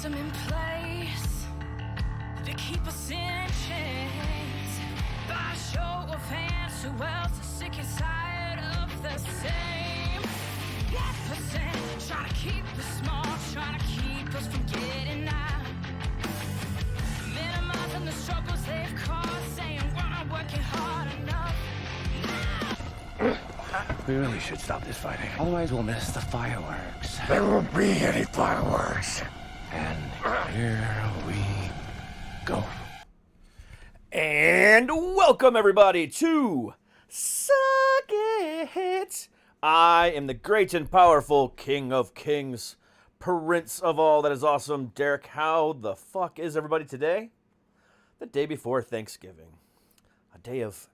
system in place to keep us in chains. By a show of hands, who else is sick and tired of the same? 1% trying to keep us small, trying to keep us from getting out. Minimizing the struggles they've caused, saying we're not working hard enough. We really should stop this fighting. Otherwise, we'll miss the fireworks. There won't be any fireworks. And here we go. And welcome, everybody, to Suck It. I am the great and powerful King of Kings, Prince of all that is awesome, Derek. How the fuck is everybody today? The day before Thanksgiving. A day of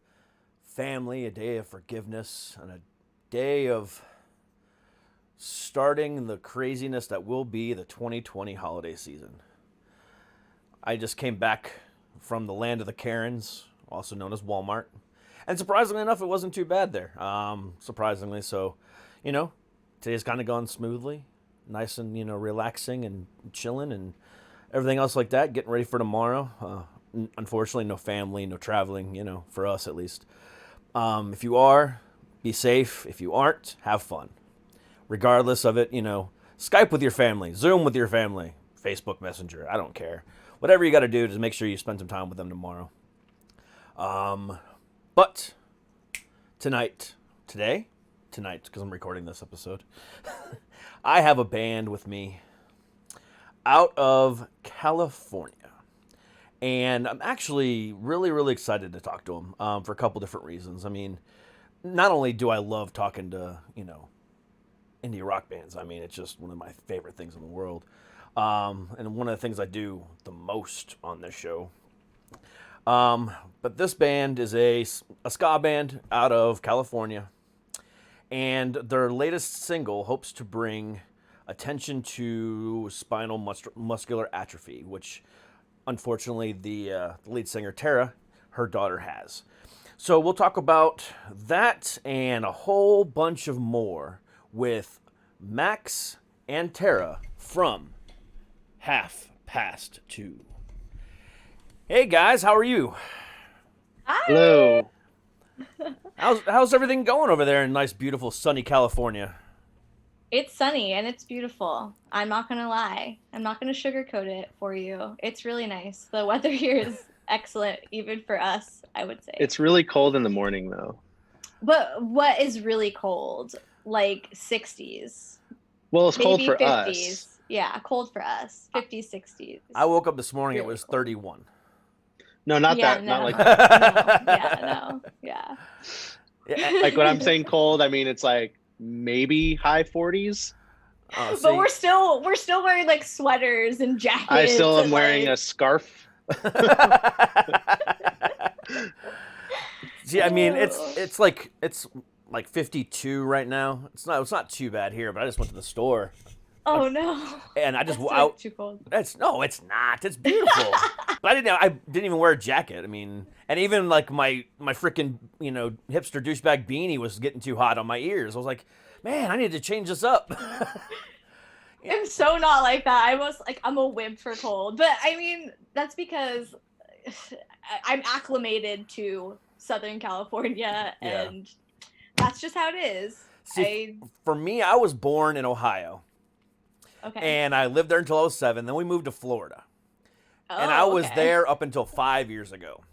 family, a day of forgiveness, and a day of starting the craziness that will be the 2020 holiday season. I just came back from the land of the Karens, also known as Walmart. And surprisingly enough, it wasn't too bad there. Surprisingly, so, today's kind of gone smoothly. Nice and, relaxing and chilling and everything else like that. Getting ready for tomorrow. Unfortunately, no family, no traveling, for us at least. If you are, be safe. If you aren't, have fun. Regardless of it, Skype with your family, Zoom with your family, Facebook Messenger, I don't care. Whatever you got to do to make sure you spend some time with them tomorrow. But tonight, because I'm recording this episode, I have a band with me out of California. And I'm actually really, really excited to talk to them for a couple different reasons. I mean, not only do I love talking to, indie rock bands. I mean, it's just one of my favorite things in the world. And one of the things I do the most on this show. But this band is a ska band out of California. And their latest single hopes to bring attention to spinal muscular atrophy, which unfortunately the lead singer Tara, her daughter, has. So we'll talk about that and a whole bunch of more with Max and Tara from Half Past Two. Hey guys, how are you? Hi. Hello. How's everything going over there in nice, beautiful, sunny California? It's sunny and it's beautiful. I'm not going to lie. I'm not going to sugarcoat it for you. It's really nice. The weather here is excellent, even for us, I would say. It's really cold in the morning, though. But what is really cold? Like 60s. Well, it's cold Maybe for 50s. us. Yeah, cold for us. 50s, 60s. I woke up this morning, Really it was cold. 31. No, not Yeah, that. no. Not like that. Yeah. Like when I'm saying cold, I mean it's like maybe high 40s. But we're still wearing like sweaters and jackets. I still am and, wearing like, a scarf. See, I mean, it's like 52 right now. It's not too bad here, but I just went to the store. Oh no! And I just That's out. too cold. It's not. It's beautiful. But I didn't even wear a jacket. I mean, and even like my freaking hipster douchebag beanie was getting too hot on my ears. I was like, man, I need to change this up. I'm so not like that. I'm a wimp for cold. But I mean, that's because I'm acclimated to Southern California, and that's just how it is. See, for me, I was born in Ohio. Okay. And I lived there until I was 7. Then we moved to Florida. Oh, And I was okay. there up until 5 years ago.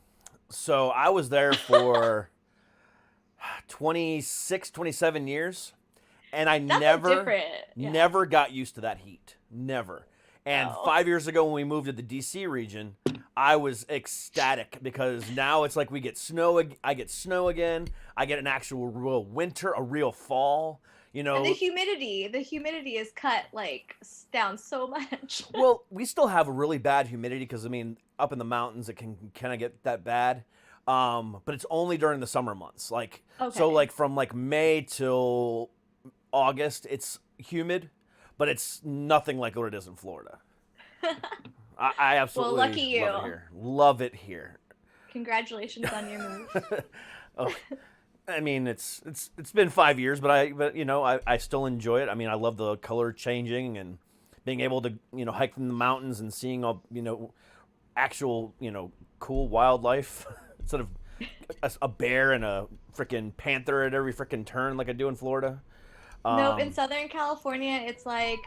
So I was there for 26, 27 years. And I That's never got used to that heat. Never. And Oh. 5 years ago when we moved to the D.C. region, I was ecstatic because now it's like we get snow. I get snow again. I get an actual real winter, a real fall. And the humidity is cut down so much. Well, we still have a really bad humidity because, I mean, up in the mountains, it can kind of get that bad. But it's only during the summer months. So from May till August, it's humid, but it's nothing like what it is in Florida. I absolutely lucky you. love it here. Love it here. Congratulations on your move. Oh, I mean, it's been 5 years, but I still enjoy it. I mean, I love the color changing and being able to, hike in the mountains and seeing all, actual, cool wildlife instead of a bear and a freaking panther at every freaking turn like I do in Florida. Nope, in Southern California, it's like,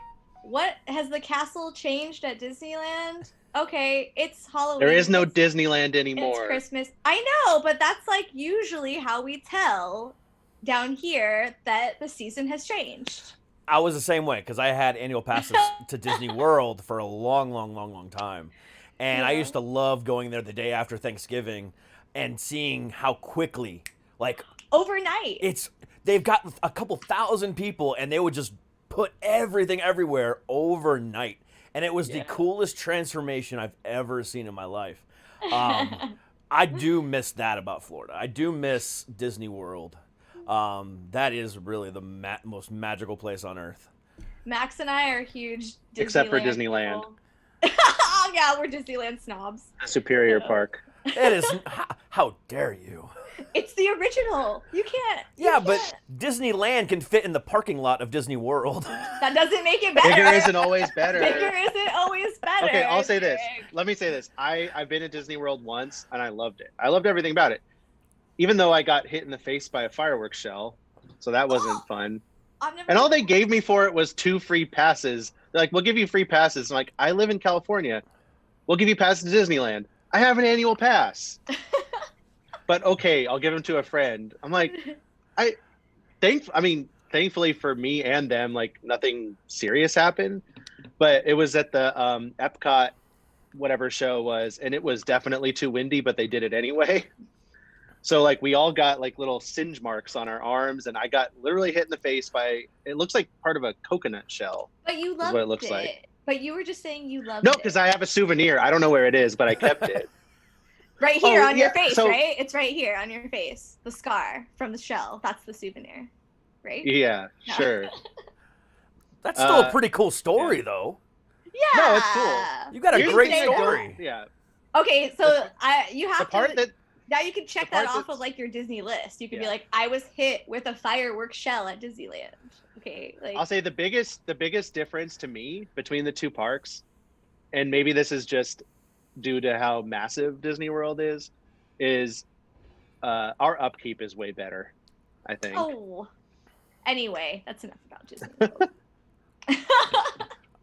what has the castle changed at Disneyland? Okay, it's Halloween. There is no Disneyland anymore. It's Christmas. I know, but that's like usually how we tell down here that the season has changed. I was the same way because I had annual passes to Disney World for a long time. And I used to love going there the day after Thanksgiving and seeing how quickly, like, overnight. They've got a couple thousand people and they would just put everything everywhere overnight. And it was the coolest transformation I've ever seen in my life. I do miss that about Florida. I do miss Disney World. That is really the most magical place on earth. Max and I are huge Disneyland Except for Disneyland. Yeah, we're Disneyland snobs. Superior Park. It is. How dare you? It's the original. You can't. But Disneyland can fit in the parking lot of Disney World. That doesn't make it better. Bigger isn't always better. Bigger isn't always better. Okay, I'll say this. Let me say this. I've been at Disney World once, and I loved it. I loved everything about it. Even though I got hit in the face by a fireworks shell, so that wasn't fun. And all they gave me for it was 2 free passes. They're like, we'll give you free passes. I'm like, I live in California. We'll give you passes to Disneyland. I have an annual pass. But okay, I'll give them to a friend. I'm like, thankfully for me and them, like nothing serious happened. But it was at the Epcot, whatever show was, and it was definitely too windy, but they did it anyway. So like we all got like little singe marks on our arms, and I got literally hit in the face by, it looks like part of a coconut shell. But you loved what it looks it. Like. But you were just saying you loved No, it. because I have a souvenir. I don't know where it is, but I kept it. Right here on your face, right? It's right here on your face. The scar from the shell. That's the souvenir, right? Yeah, sure. That's still a pretty cool story, though. Yeah. No, it's cool. You got a great story. Yeah. Okay, so you have the part to. That, now you can check that off that's- of like your Disney list. You could be like, I was hit with a fireworks shell at Disneyland. Okay, like I'll say the biggest difference to me between the two parks, and maybe this is just due to how massive Disney World is our upkeep is way better, I think. Oh. Anyway, that's enough about Disney World.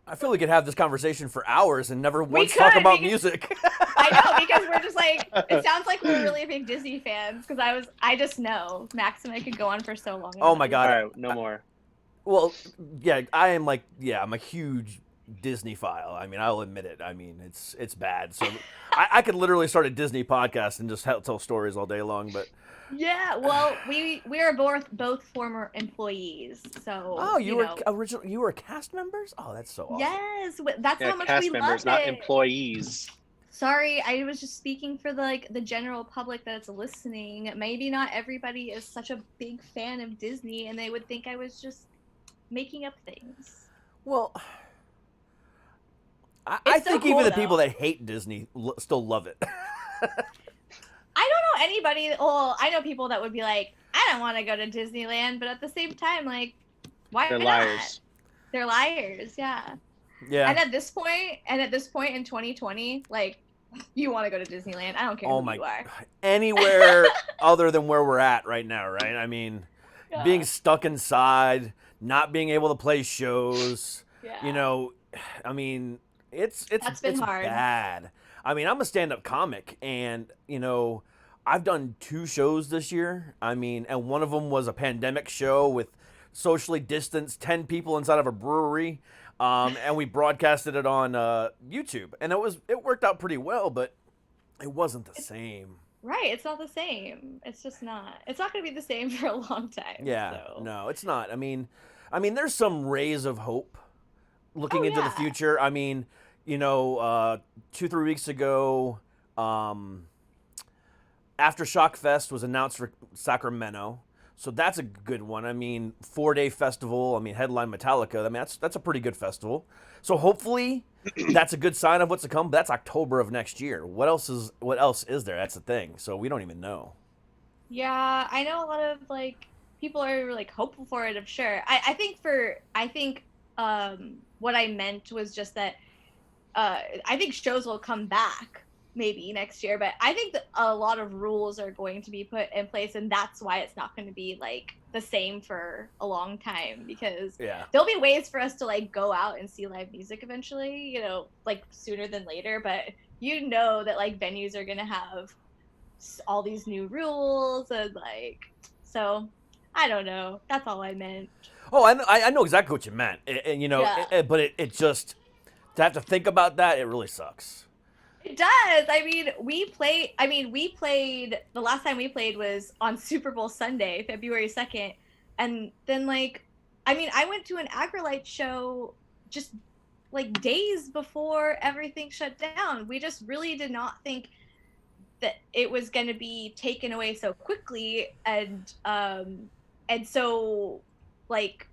I feel we could have this conversation for hours and never once could, talk about because- music. I know, because we're just like, it sounds like we're really big Disney fans, because I just know Max and I could go on for so long. Oh my God. All right, no more. Well, yeah, I'm a huge Disney file. I mean, I'll admit it. I mean, it's bad. So I could literally start a Disney podcast and just tell stories all day long, but Yeah, well, we are both former employees, so you were cast members? Oh, that's so awesome. Yes, that's Yeah, how much cast we members, love not it. employees. Sorry, I was just speaking for the general public that's listening. Maybe not everybody is such a big fan of Disney, and they would think I was just making up things. Well, I so think cool, even the though. people that hate Disney still love it. I don't know anybody. Well, I know people that would be like, I don't want to go to Disneyland, but at the same time, like, why They're not? liars. They're liars, yeah. Yeah. And at this point in 2020, like, you want to go to Disneyland. I don't care who you are. Anywhere other than where we're at right now, right? I mean, Yeah. being stuck inside, not being able to play shows, Yeah. I mean, it's been hard. bad. I mean, I'm a stand-up comic, and I've done 2 shows this year. I mean, and one of them was a pandemic show with socially distanced 10 people inside of a brewery, and we broadcasted it on YouTube, and it worked out pretty well, but it wasn't the same. Right, it's not the same. It's just not. It's not going to be the same for a long time. Yeah, so. no, it's not. I mean, there's some rays of hope looking into the yeah. future. I mean, 2-3 weeks ago, Aftershock Fest was announced for Sacramento, so that's a good one. I mean, 4-day festival. I mean, headline Metallica. I mean, that's a pretty good festival. So hopefully, that's a good sign of what's to come. But that's October of next year. What else is there? That's the thing. So we don't even know. Yeah, I know a lot of like people are like hopeful for it. I'm sure. I think what I meant was just that I think shows will come back maybe next year, but I think that a lot of rules are going to be put in place, and that's why it's not going to be like the same for a long time, because there'll be ways for us to like go out and see live music eventually, you know, like sooner than later, but you know that like venues are going to have all these new rules, and like, so I don't know, that's all I meant. Oh, I know exactly what you meant, and you know, but it just, to have to think about that, it really sucks. It does. I mean, we played, the last time we played was on Super Bowl Sunday, February 2nd. And then, like, I mean, I went to an Agrolite show just, like, days before everything shut down. We just really did not think that it was going to be taken away so quickly. And so, like,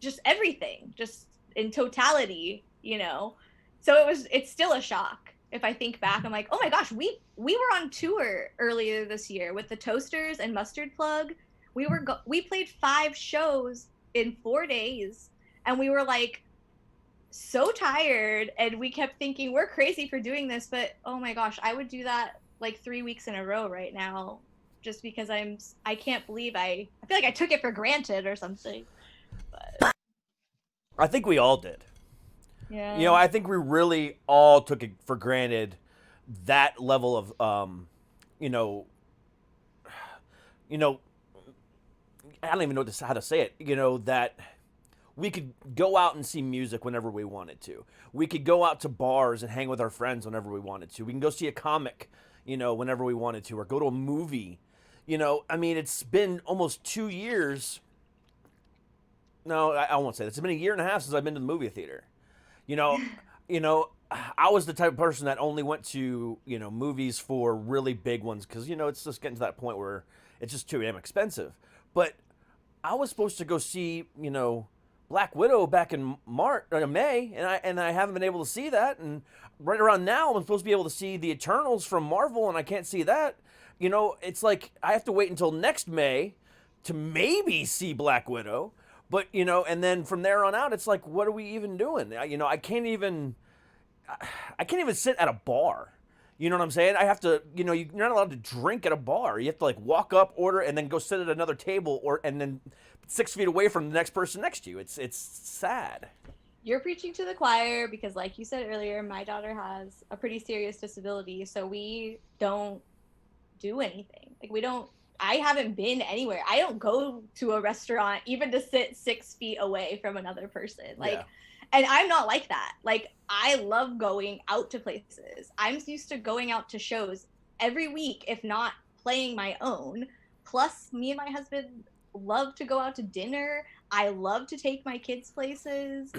just everything, just in totality, you know? So it's still a shock. If I think back, I'm like, oh my gosh, we were on tour earlier this year with the Toasters and Mustard Plug. We played 5 shows in 4 days, and we were like so tired, and we kept thinking we're crazy for doing this, but oh my gosh, I would do that like 3 weeks in a row right now, just because I can't believe I feel like I took it for granted or something. But I think we all did. Yeah. You know, I think we really all took it for granted, that level of, you know, I don't even know how to say it, you know, that we could go out and see music whenever we wanted to. We could go out to bars and hang with our friends whenever we wanted to. We can go see a comic, you know, whenever we wanted to, or go to a movie. You know, I mean, it's been almost 2 years. No, I won't say that. It's been 1.5 years since I've been to the movie theater. You know, I was the type of person that only went to, you know, movies for really big ones, because, you know, it's just getting to that point where it's just too damn expensive. But I was supposed to go see, you know, Black Widow back in May, and I haven't been able to see that. And right around now, I'm supposed to be able to see the Eternals from Marvel, and I can't see that. You know, it's like I have to wait until next May to maybe see Black Widow. But, you know, and then from there on out, it's like, what are we even doing? You know, I can't even sit at a bar. You know what I'm saying? I have to, you know, you're not allowed to drink at a bar. You have to like walk up, order, and then go sit at another table, and then 6 feet away from the next person next to you. It's sad. You're preaching to the choir, because like you said earlier, my daughter has a pretty serious disability, so we don't do anything. Like, I haven't been anywhere. I don't go to a restaurant even to sit 6 feet away from another person. Like, and I'm not like that. Like, I love going out to places. I'm used to going out to shows every week, if not playing my own. Plus, me and my husband love to go out to dinner. I love to take my kids places,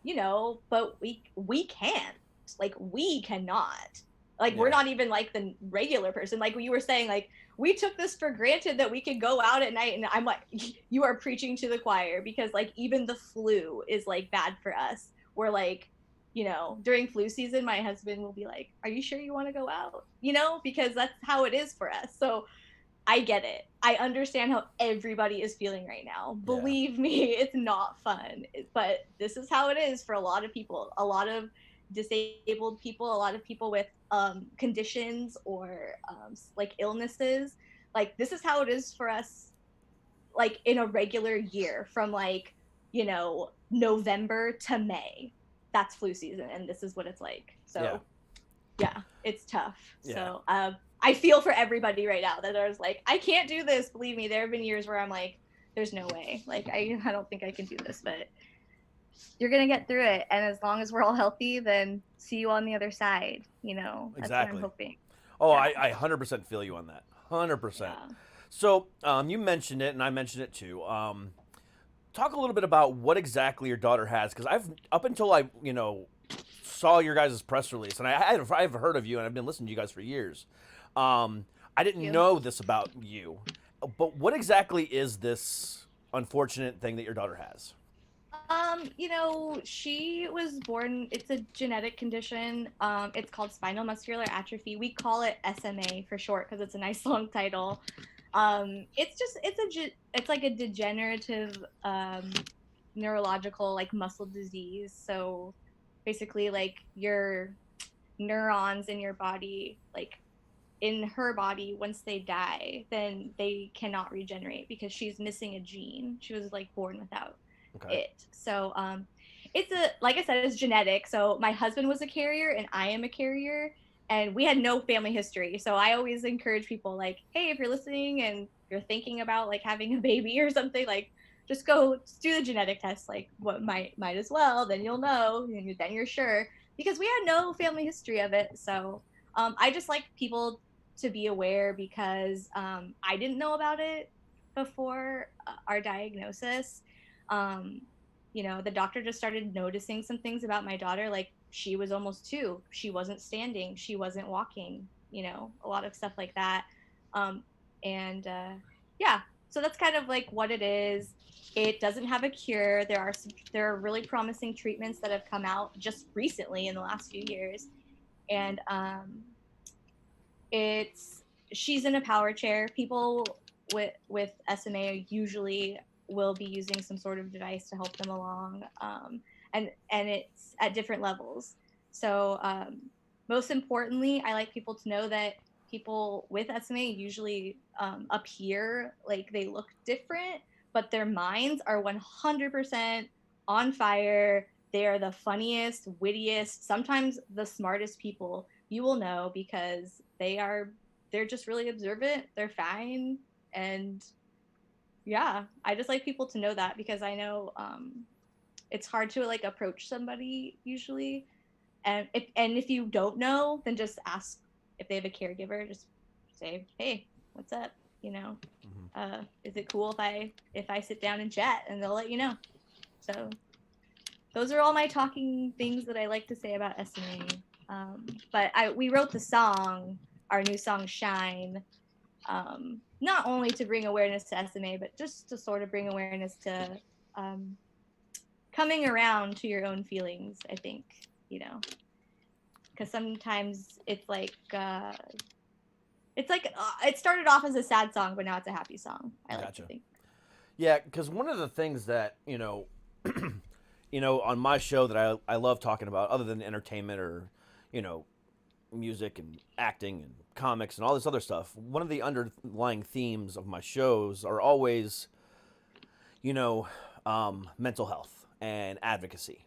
you know, but we can't. Like, we cannot. Like, we're not even like the regular person. Like you were saying, like, we took this for granted that we could go out at night, and I'm like, you are preaching to the choir, because like even the flu is like bad for us. We're like, you know, during flu season, my husband will be like, are you sure you want to go out? You know, because that's how it is for us. So I get it. I understand how everybody is feeling right now. Believe me, it's not fun, but this is how it is for a lot of people. A lot of disabled people, a lot of people with conditions or like illnesses. Like, this is how it is for us, like in a regular year, from like, you know, November to May. That's flu season, and this is what it's like. So yeah, it's tough. So I feel for everybody right now that I was like, I can't do this. Believe me, there have been years where I'm like, there's no way. Like, I don't think I can do this, but you're going to get through it. And as long as we're all healthy, then see you on the other side, you know. That's what I'm hoping. Oh, I 100% feel you on that. 100%. Yeah. So you mentioned it, and I mentioned it too. Talk a little bit about what exactly your daughter has, because up until I, you know, saw your guys' press release, and I've heard of you, and I've been listening to you guys for years. I didn't know this about you, but what exactly is this unfortunate thing that your daughter has? You know, she was born, it's a genetic condition. It's called Spinal Muscular Atrophy. We call it SMA for short, because it's a nice long title. It's like a degenerative neurological like muscle disease. So basically like your neurons in your body, like in her body, once they die, then they cannot regenerate because she's missing a gene. She was like born without it. So it's like I said, it's genetic. So my husband was a carrier and I am a carrier, and we had no family history. So I always encourage people like, hey, if you're listening and you're thinking about like having a baby or something, like just go do the genetic test. Like what might as well, then you'll know, and then you're sure, because we had no family history of it. So I just like people to be aware, because I didn't know about it before our diagnosis. The doctor just started noticing some things about my daughter. Like she was almost 2. She wasn't standing. She wasn't walking, a lot of stuff like that. Yeah, so that's kind of like what it is. It doesn't have a cure. There are really promising treatments that have come out just recently in the last few years. And she's in a power chair. People with SMA usually will be using some sort of device to help them along, and it's at different levels. So most importantly, I like people to know that people with SMA usually appear like they look different, but their minds are 100% on fire. They are the funniest, wittiest, sometimes the smartest people you will know, because they're just really observant. They're fine. And yeah, I just like people to know that, because I know it's hard to like approach somebody usually. And if you don't know, then just ask if they have a caregiver. Just say, hey, what's up? Is it cool if I sit down and chat? And they'll let you know. So those are all my talking things that I like to say about SMA. But we wrote the song, our new song Shine, not only to bring awareness to SMA, but just to sort of bring awareness to coming around to your own feelings, I think, because sometimes it's like it started off as a sad song, but now it's a happy song. I like to think. Yeah, because one of the things that, on my show that I love talking about, other than entertainment or, music and acting and comics and all this other stuff, one of the underlying themes of my shows are always, mental health and advocacy.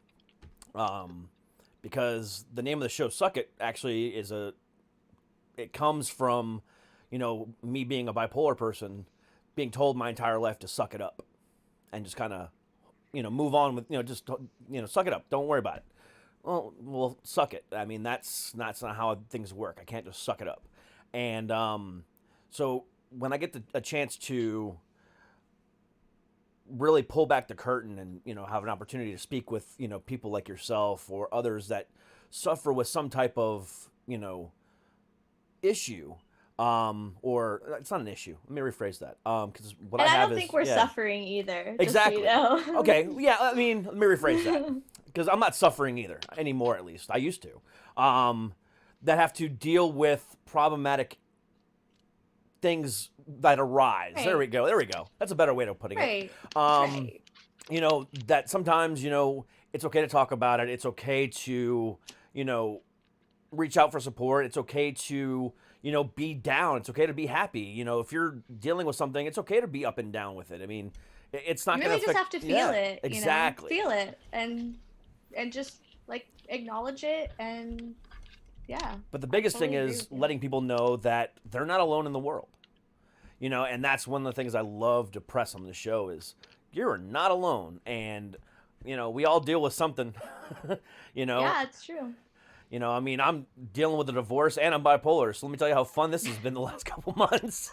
Because the name of the show, Suck It, actually it comes from, me being a bipolar person, being told my entire life to suck it up and just kind of, move on with, just, suck it up. Don't worry about it. Well, suck it. I mean, that's not how things work. I can't just suck it up. And so when I get a chance to really pull back the curtain and, have an opportunity to speak with, people like yourself or others that suffer with some type of, issue, or it's not an issue. Let me rephrase that. Because what I don't think we're suffering either. Exactly. Just so Okay. Yeah. I mean, let me rephrase that, because I'm not suffering either anymore. At least I used to. That have to deal with problematic things that arise. Right. There we go. That's a better way of putting it. Right. That sometimes, it's okay to talk about it. It's okay to, reach out for support. It's okay to, be down. It's okay to be happy. If you're dealing with something, it's okay to be up and down with it. I mean, it's not going to just have to feel it. Exactly. Feel it and just like acknowledge it, and yeah. But the biggest thing is letting people know that they're not alone in the world. And that's one of the things I love to press on the show is you're not alone. And, we all deal with something, Yeah, it's true. I mean, I'm dealing with a divorce and I'm bipolar. So let me tell you how fun this has been the last couple months.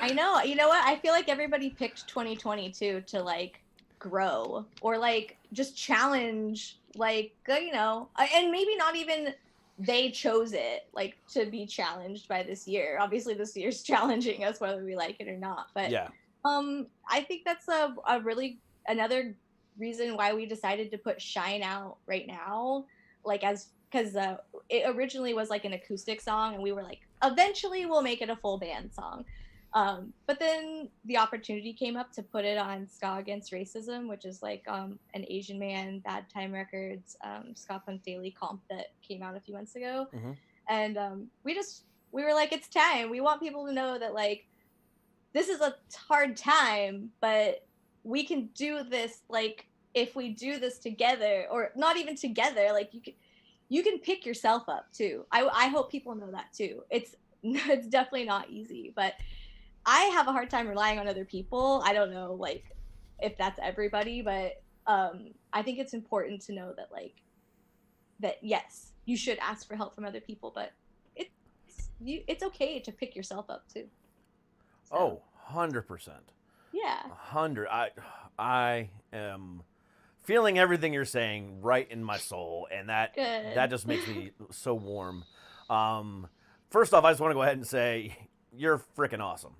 I know. You know what? I feel like everybody picked 2022 to like grow or like just challenge, like, and maybe not even they chose it, like, to be challenged by this year. Obviously this year's challenging us whether we like it or not, but yeah. I think that's a really another reason why we decided to put Shine out right now, like, because it originally was like an acoustic song, and we were like, eventually we'll make it a full band song. But then the opportunity came up to put it on Ska Against Racism, which is like an Asian man, Bad Time Records, Ska Punk Daily comp that came out a few months ago. Mm-hmm. And we were like, it's time. We want people to know that like this is a hard time, but we can do this. Like if we do this together, or not even together, like you can pick yourself up too. I hope people know that too. It's definitely not easy, but I have a hard time relying on other people. I don't know, like, if that's everybody, but I think it's important to know that, like, that yes, you should ask for help from other people, but it's okay to pick yourself up too. So, 100%. Yeah. 100. I am feeling everything you're saying right in my soul, and that just makes me so warm. First off, I just want to go ahead and say you're freaking awesome.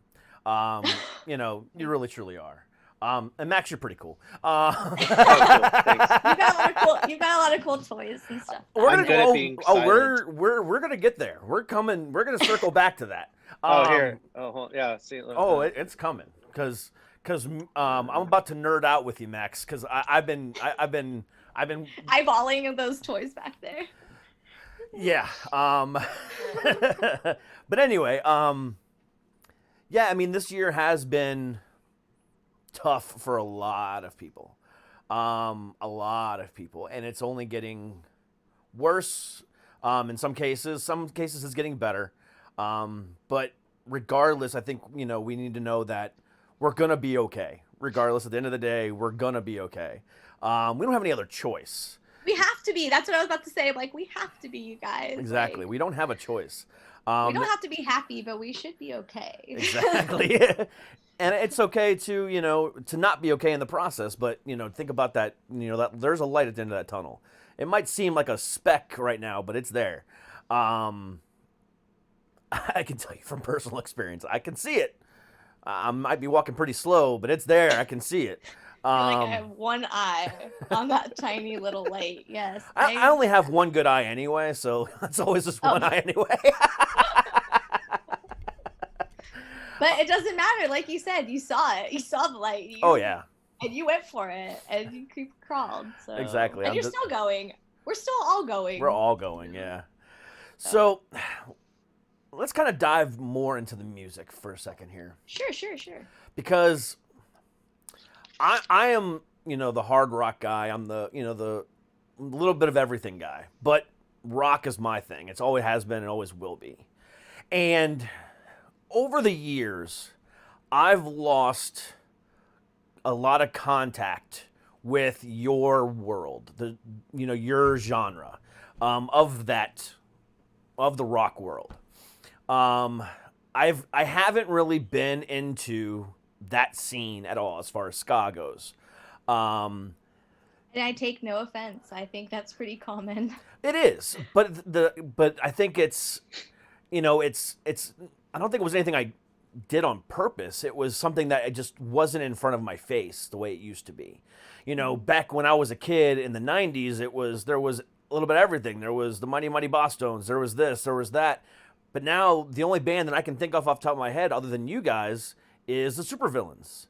You know, you really truly are. And Max, you're pretty cool. Oh, cool. Thanks. You've got a lot of cool toys and stuff. We're I'm good at being silent. We're gonna get there. We're coming. We're gonna circle back to that. Here. Yeah. See. It's coming because I'm about to nerd out with you, Max. Because I've been eyeballing those toys back there. Yeah. But anyway, yeah, I mean, this year has been tough for a lot of people. And it's only getting worse. In some cases it's getting better. But regardless, I think, you know, we need to know that we're going to be okay. Regardless, at the end of the day, we're going to be okay. We don't have any other choice. We have to be. That's what I was about to say. Like, we have to be, you guys. Exactly. Like, we don't have a choice. we don't have to be happy, but we should be okay. Exactly. And it's okay to, you know, to not be okay in the process, but, you know, think about that, you know, that there's a light at the end of that tunnel. It might seem like a speck right now, but it's there. I can tell you from personal experience, I can see it. I might be walking pretty slow, but it's there. I can see it. I have one eye on that tiny little light. Yes. I only have one good eye anyway, so it's always just one eye anyway. But it doesn't matter. Like you said, you saw it. You saw the light. Oh, yeah. And you went for it, and you crawled. So. Exactly. And you're still going. We're still all going. We're all going, yeah. So let's kind of dive more into the music for a second here. Sure. Because I am, you know, the hard rock guy. I'm the, you know, the little bit of everything guy. But rock is my thing. It's always has been and always will be. And over the years, I've lost a lot of contact with your world, your genre of the rock world. I haven't really been into that scene at all as far as ska goes. And I take no offense. I think that's pretty common. It is, but I think it's, you know, it's. I don't think it was anything I did on purpose. It was something that it just wasn't in front of my face the way it used to be. You know, back when I was a kid in the 90s, there was a little bit of everything. There was the Mighty Mighty Bosstones. There was this, there was that. But now the only band that I can think of off the top of my head other than you guys is the Supervillains.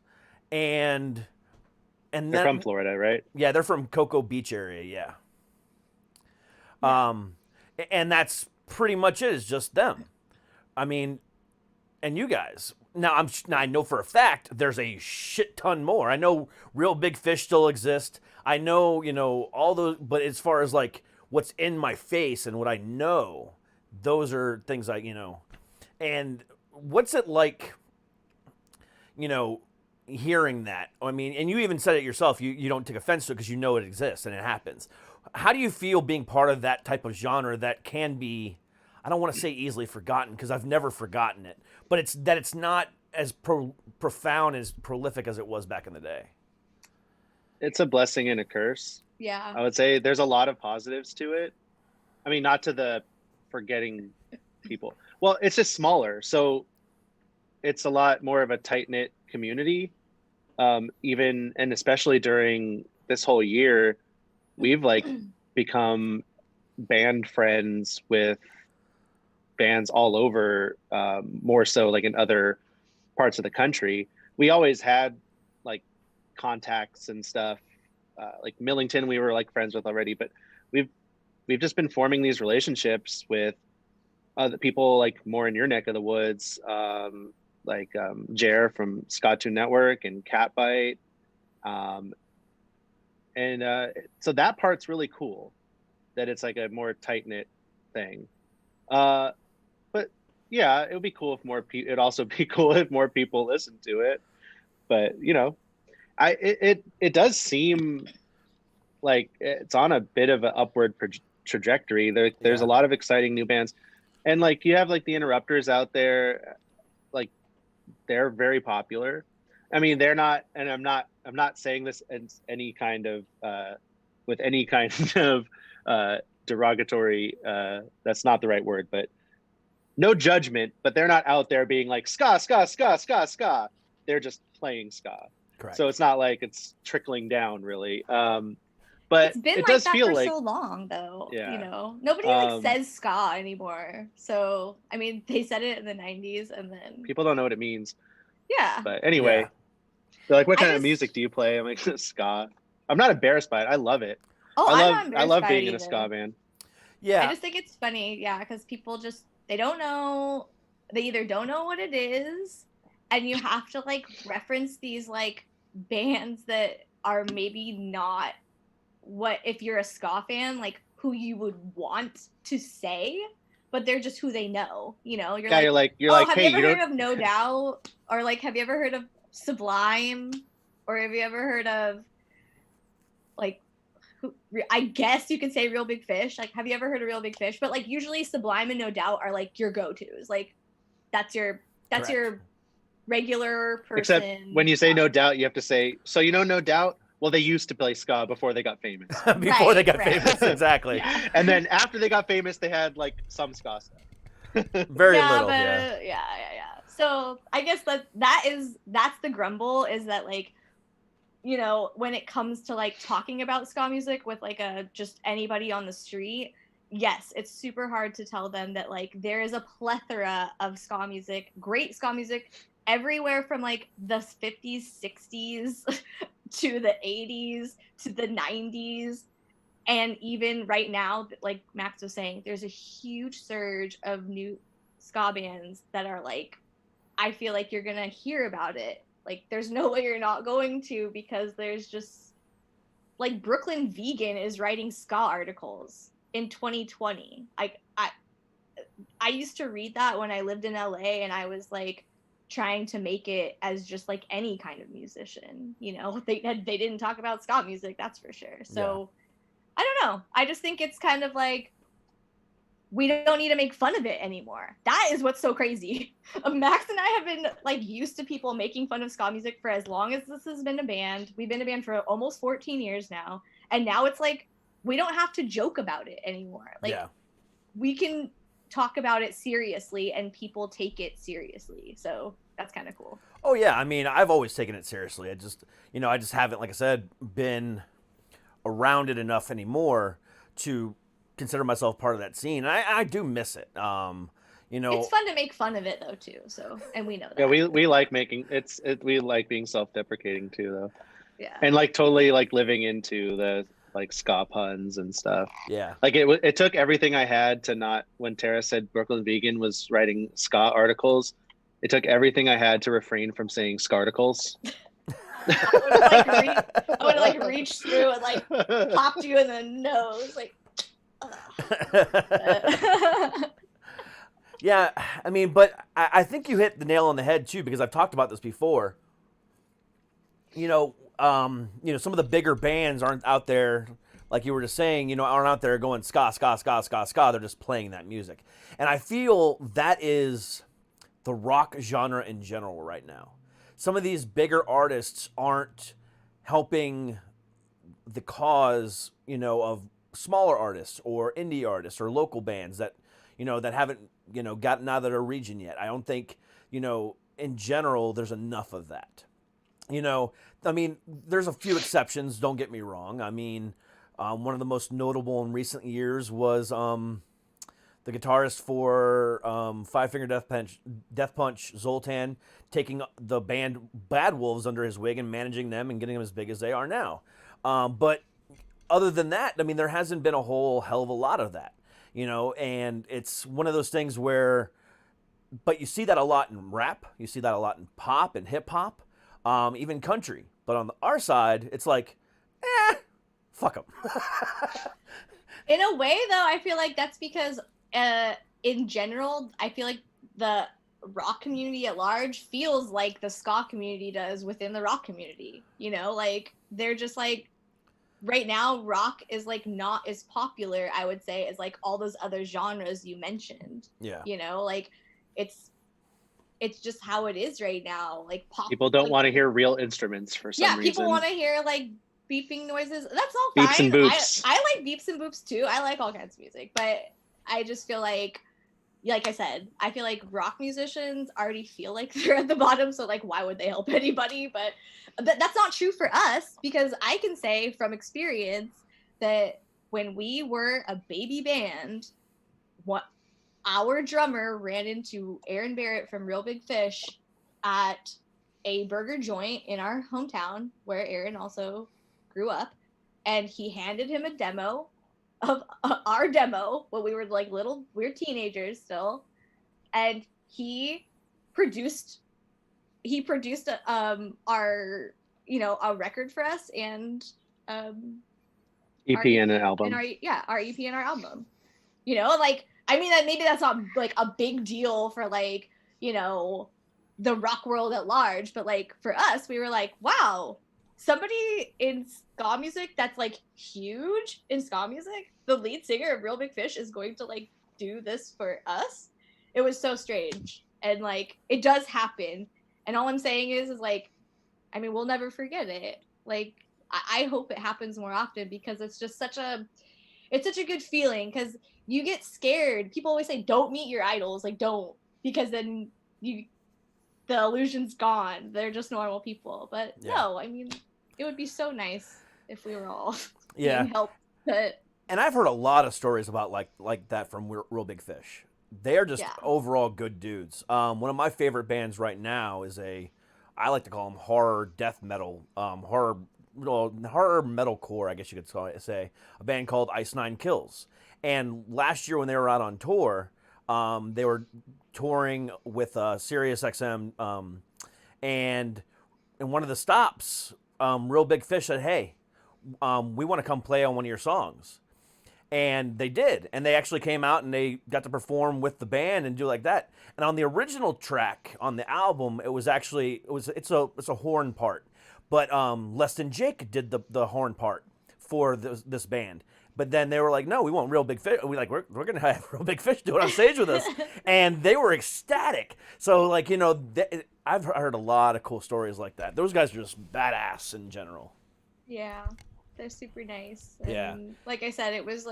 And they're from Florida, right? Yeah, they're from Cocoa Beach area, yeah. And that's pretty much it. It's just them. I mean, and you guys. Now I know for a fact there's a shit ton more. I know Real Big Fish still exist. I know, you know, all those, but as far as like what's in my face and what I know, those are things I, you know. And what's it like, you know, hearing that? I mean, and you even said it yourself, you don't take offense to it because you know it exists and it happens. How do you feel being part of that type of genre that can be, I don't want to say easily forgotten because I've never forgotten it, but it's not as profound, as prolific as it was back in the day? It's a blessing and a curse. Yeah. I would say there's a lot of positives to it. I mean, not to the forgetting people. Well, it's just smaller. So it's a lot more of a tight-knit community. Even, and especially during this whole year, we've like become band friends with bands all over, more so like in other parts of the country. We always had like contacts and stuff. Like Millington, we were like friends with already, but we've just been forming these relationships with other people like more in your neck of the woods, like Jer from Ska Tune Network and Catbite. So that part's really cool, that it's like a more tight-knit thing. But yeah, it would be cool if more people, it'd also be cool if more people listen to it. But, you know, it does seem like it's on a bit of an upward trajectory. There's a lot of exciting new bands. And like you have like the Interrupters out there, like they're very popular. I mean, they're not, and I'm not saying this as any kind of with any kind of derogatory. That's not the right word, but no judgment. But they're not out there being like ska, ska, ska, ska, ska. They're just playing ska. Correct. So it's not like it's trickling down really. But it's been it like does that feel for like, so long, though. Yeah. You know, nobody like says ska anymore. So I mean, they said it in the '90s, and then people don't know what it means. Yeah. But anyway, they're like, "What kind of music do you play?" I'm like, "Ska." I'm not embarrassed by it. I love it. Oh, I love being in a ska band. Yeah. I just think it's funny, because people just they don't know. They either don't know what it is, and you have to like reference these like bands that are maybe not what, if you're a ska fan, like who you would want to say, but they're just who they know. You know, you're like, have hey, you ever heard of No Doubt, or like, have you ever heard of Sublime, or have you ever heard of like, I guess you can say Real Big Fish. Like, have you ever heard of Real Big Fish? But like, usually Sublime and No Doubt are like your go-tos. Like, that's your regular person. Except when you say No Doubt, you have to say, so you know No Doubt? Well, they used to play ska before they got famous. Before they got famous, exactly. Yeah. And then after they got famous, they had like some ska stuff. Very little, but, yeah. So I guess that's the grumble, is that like, you know, when it comes to like talking about ska music with like just anybody on the street, yes, it's super hard to tell them that like there is a plethora of ska music, great ska music, everywhere from like the 50s, 60s to the 80s to the 90s. And even right now, like Max was saying, there's a huge surge of new ska bands that are like, I feel like you're gonna hear about it. Like, there's no way you're not going to, because there's just like Brooklyn Vegan is writing ska articles in 2020. I used to read that when I lived in LA, and I was like trying to make it as just like any kind of musician. You know, they didn't talk about ska music, that's for sure. So I don't know. I just think it's kind of like, we don't need to make fun of it anymore. That is what's so crazy. Max and I have been like used to people making fun of ska music for as long as this has been a band. We've been a band for almost 14 years now. And now it's like, we don't have to joke about it anymore. Like, we can talk about it seriously and people take it seriously. So that's kind of cool. Oh yeah. I mean, I've always taken it seriously. I just haven't, like I said, been around it enough anymore to consider myself part of that scene. I do miss it. You know, it's fun to make fun of it though too. So, and we know that. Yeah, we like making we like being self-deprecating too, though. Yeah. And like totally like living into the like ska puns and stuff. Yeah. Like it took everything I had to not, when Tara said Brooklyn Vegan was writing ska articles, it took everything I had to refrain from saying scarticles. I would have like reached through and like popped you in the nose, like. Yeah, I mean, but I think you hit the nail on the head too, because I've talked about this before. You know, some of the bigger bands aren't out there, like you were just saying, aren't out there going ska, ska, ska, ska, ska. They're just playing that music. And I feel that is the rock genre in general right now. Some of these bigger artists aren't helping the cause, of smaller artists or indie artists or local bands that, that haven't, gotten out of their region yet. I don't think, in general, there's enough of that. I mean, there's a few exceptions, don't get me wrong. I mean, one of the most notable in recent years was the the guitarist for Five Finger Death Punch, Zoltan, taking the band Bad Wolves under his wing and managing them and getting them as big as they are now. But other than that, I mean, there hasn't been a whole hell of a lot of that, you know, and it's one of those things where, but you see that a lot in rap, you see that a lot in pop and hip hop, even country. But on our side, it's like, fuck them. In a way, though, I feel like that's because, in general, I feel like the rock community at large feels like the ska community does within the rock community. You know, like, they're just like, right now, rock is like not as popular, I would say, as like all those other genres you mentioned. Yeah. You know, like, it's just how it is right now. Like, pop. People don't want to hear real instruments for some reason. Yeah, people want to hear like beeping noises. That's all beeps fine. And boops. I like beeps and boops too. I like all kinds of music, but I just feel like I said, I feel like rock musicians already feel like they're at the bottom. So like, why would they help anybody? But that's not true for us, because I can say from experience that when we were a baby band, what our drummer ran into Aaron Barrett from Real Big Fish at a burger joint in our hometown where Aaron also grew up, and he handed him a demo of our demo when we were like we were teenagers still, and he produced our, you know, a record for us, and EP and an album, and our EP and our album, you know. Like, I mean, maybe that's not like a big deal for like, you know, the rock world at large, but like for us, we were like, wow, somebody in ska music that's like huge in ska music, the lead singer of Real Big Fish, is going to like do this for us. It was so strange, and like it does happen. And all I'm saying is like, I mean, we'll never forget it. Like, I hope it happens more often, because it's just such a good feeling, because you get scared. People always say, don't meet your idols, like don't, because then the illusion's gone. They're just normal people. But yeah. No, I mean, it would be so nice if we were all being helped. But and I've heard a lot of stories about like that from Real Big Fish. They're just overall good dudes. One of my favorite bands right now is I like to call them horror death metal, horror metalcore, I guess you could say, a band called Ice Nine Kills. And last year when they were out on tour, they were touring with Sirius XM, and in one of the stops, Real Big Fish said, "Hey, we want to come play on one of your songs." And they did, and they actually came out and they got to perform with the band and do like that. And on the original track on the album, it's a horn part, but Less Than Jake did the horn part for this band. But then they were like, no, we want Real Big Fish. We're gonna have Real Big Fish do it on stage with us, and they were ecstatic. So like, you know, I've heard a lot of cool stories like that. Those guys are just badass in general. Yeah. They're super nice. And like I said, it was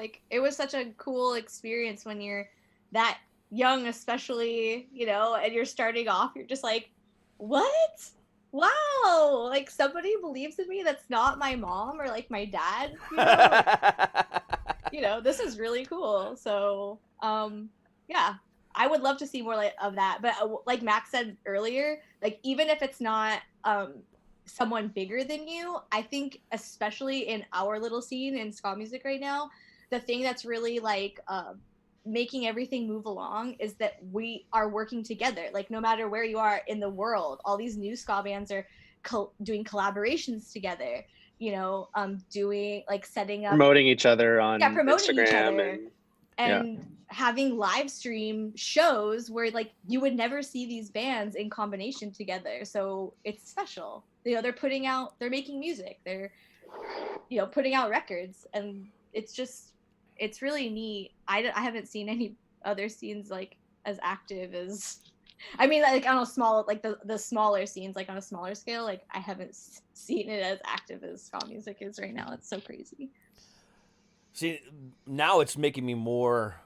such a cool experience when you're that young, especially, you know, and you're starting off, you're just like, what? Wow, like somebody believes in me that's not my mom or like my dad, you know? You know, this is really cool. So yeah, I would love to see more of that. But like Max said earlier, like even if it's not someone bigger than you, I think especially in our little scene in ska music right now, the thing that's really like making everything move along is that we are working together. Like no matter where you are in the world, all these new ska bands are doing collaborations together, you know, doing like setting up, promoting each other on promoting Instagram each other and having live stream shows where like you would never see these bands in combination together. So it's special. You know, they're making music, they're, you know, putting out records, and it's really neat. I haven't seen any other scenes like as active as, I mean, like on a small, like the smaller scenes, like on a smaller scale, like I haven't seen it as active as ska music is right now. It's so crazy. See, now it's making me more,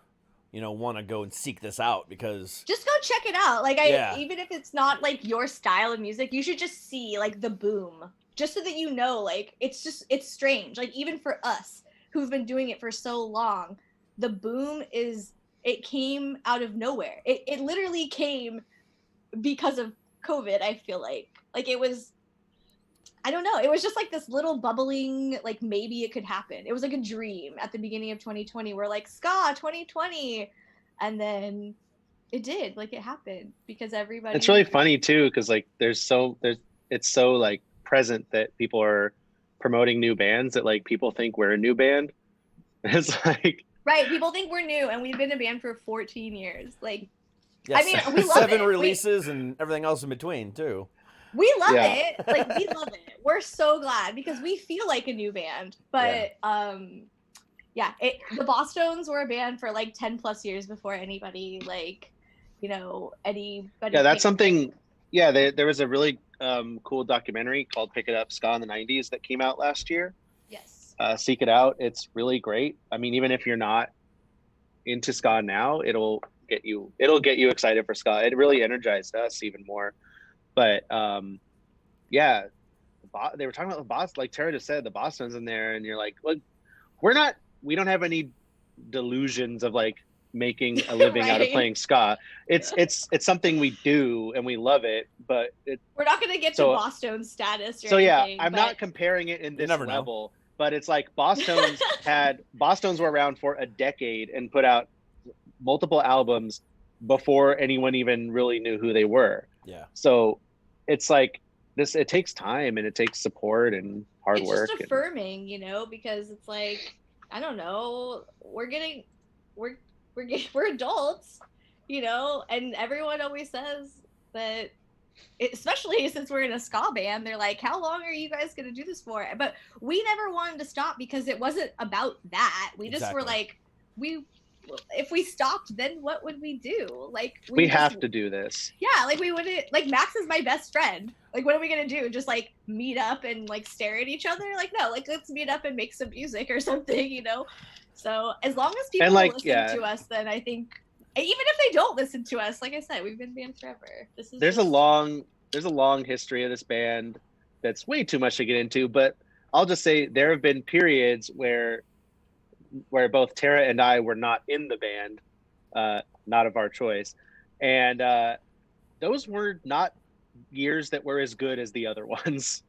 you know, want to go and seek this out, because just go check it out. Like even if it's not like your style of music, you should just see like the boom, just so that you know, like it's strange. Like even for us who've been doing it for so long, the boom is it came out of nowhere. It literally came because of COVID, I feel like. Like, it was, I don't know, it was just like this little bubbling, like, maybe it could happen. It was like a dream at the beginning of 2020. We're like, Ska 2020. And then it did, like, it happened because everybody. It's really funny too, because like it's so like present that people are promoting new bands that like people think we're a new band. It's like, right, people think we're new, and we've been a band for 14 years. Like, yes, I mean, we love 7 it. releases and everything else in between too. We love Yeah. it. Like, we love it. We're so glad because we feel like a new band. But yeah, the Bosstones were a band for like 10 plus years before anybody, like, you know, anybody. yeah, that's something. Yeah, there was a really cool documentary called "Pick It Up, Ska in the '90s" that came out last year. Yes. Seek it out. It's really great. I mean, even if you're not into ska now, it'll get you excited for ska. It really energized us even more. But yeah, they were talking about the boss, like Tara just said, the Boston's in there, and you're like, look, we don't have any delusions of like making a living out of Right. playing ska. It's something we do and we love it, but we're not gonna get to Boston status. Or so yeah, anything, I'm not comparing it in this never level, but it's like Boston's were around for a decade and put out multiple albums before anyone even really knew who they were. Yeah. So it's like this, it takes time and it takes support and hard work. It's just affirming, you know, because it's like, I don't know, we're adults, you know, and everyone always says that, especially since we're in a ska band, they're like, how long are you guys going to do this for? But we never wanted to stop because it wasn't about that. We just were like, if we stopped, then what would we do? Like, we have to do this. Yeah, like we wouldn't, like, Max is my best friend. Like, what are we gonna do? Just like meet up and like stare at each other? Like, no, like, let's meet up and make some music or something, you know? So as long as people like, listen to us, then I think, even if they don't listen to us, like I said, we've been band forever. There's a long history of this band that's way too much to get into, but I'll just say there have been periods where both Tara and I were not in the band, not of our choice. And those were not years that were as good as the other ones.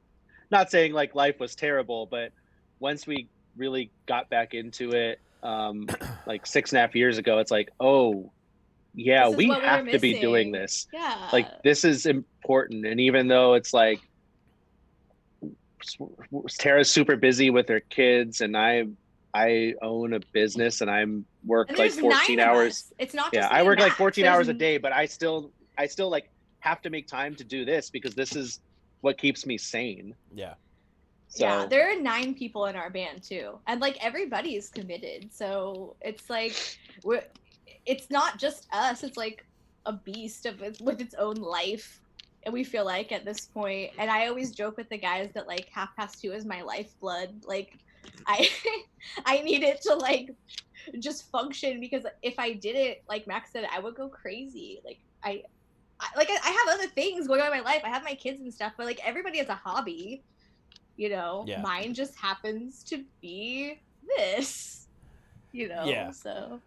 Not saying like life was terrible, but once we really got back into it, like 6.5 years ago, it's like, oh yeah, we have to be doing this. Yeah. Like, this is important. And even though it's like Tara's super busy with her kids and I own a business and I'm work like 14 hours. It's not just I work like 14 hours a day, but I still like have to make time to do this because this is what keeps me sane. Yeah. So, yeah, there are 9 people in our band too, and like everybody's committed. So it's like it's not just us. It's like a beast with its own life, and we feel like at this point. And I always joke with the guys that like 2:30 is my lifeblood. Like, I need it to like just function, because if I did it, like Max said, I would go crazy. Like I have other things going on in my life. I have my kids and stuff, but like everybody has a hobby, you know. Yeah. Mine just happens to be this, you know. Yeah. So.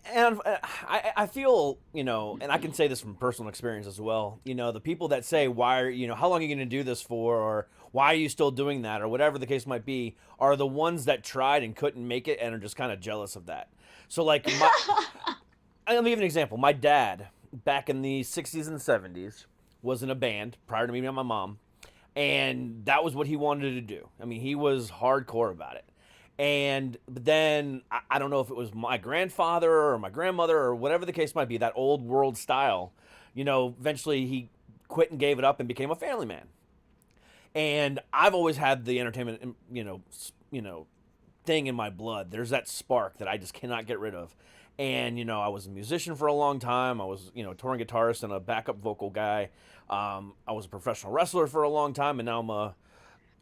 And I feel, you know, and I can say this from personal experience as well, you know, the people that say, why are, you know, how long are you going to do this for, or why are you still doing that, or whatever the case might be, are the ones that tried and couldn't make it and are just kind of jealous of that. So like, let me give an example. My dad, back in the 60s and 70s, was in a band prior to me and my mom, and that was what he wanted to do. I mean, he was hardcore about it. But then I don't know if it was my grandfather or my grandmother or whatever the case might be, that old world style, you know, eventually he quit and gave it up and became a family man. And I've always had the entertainment, you know, thing in my blood. There's that spark that I just cannot get rid of. And, you know, I was a musician for a long time. I was, you know, a touring guitarist and a backup vocal guy. I was a professional wrestler for a long time, and now I'm a,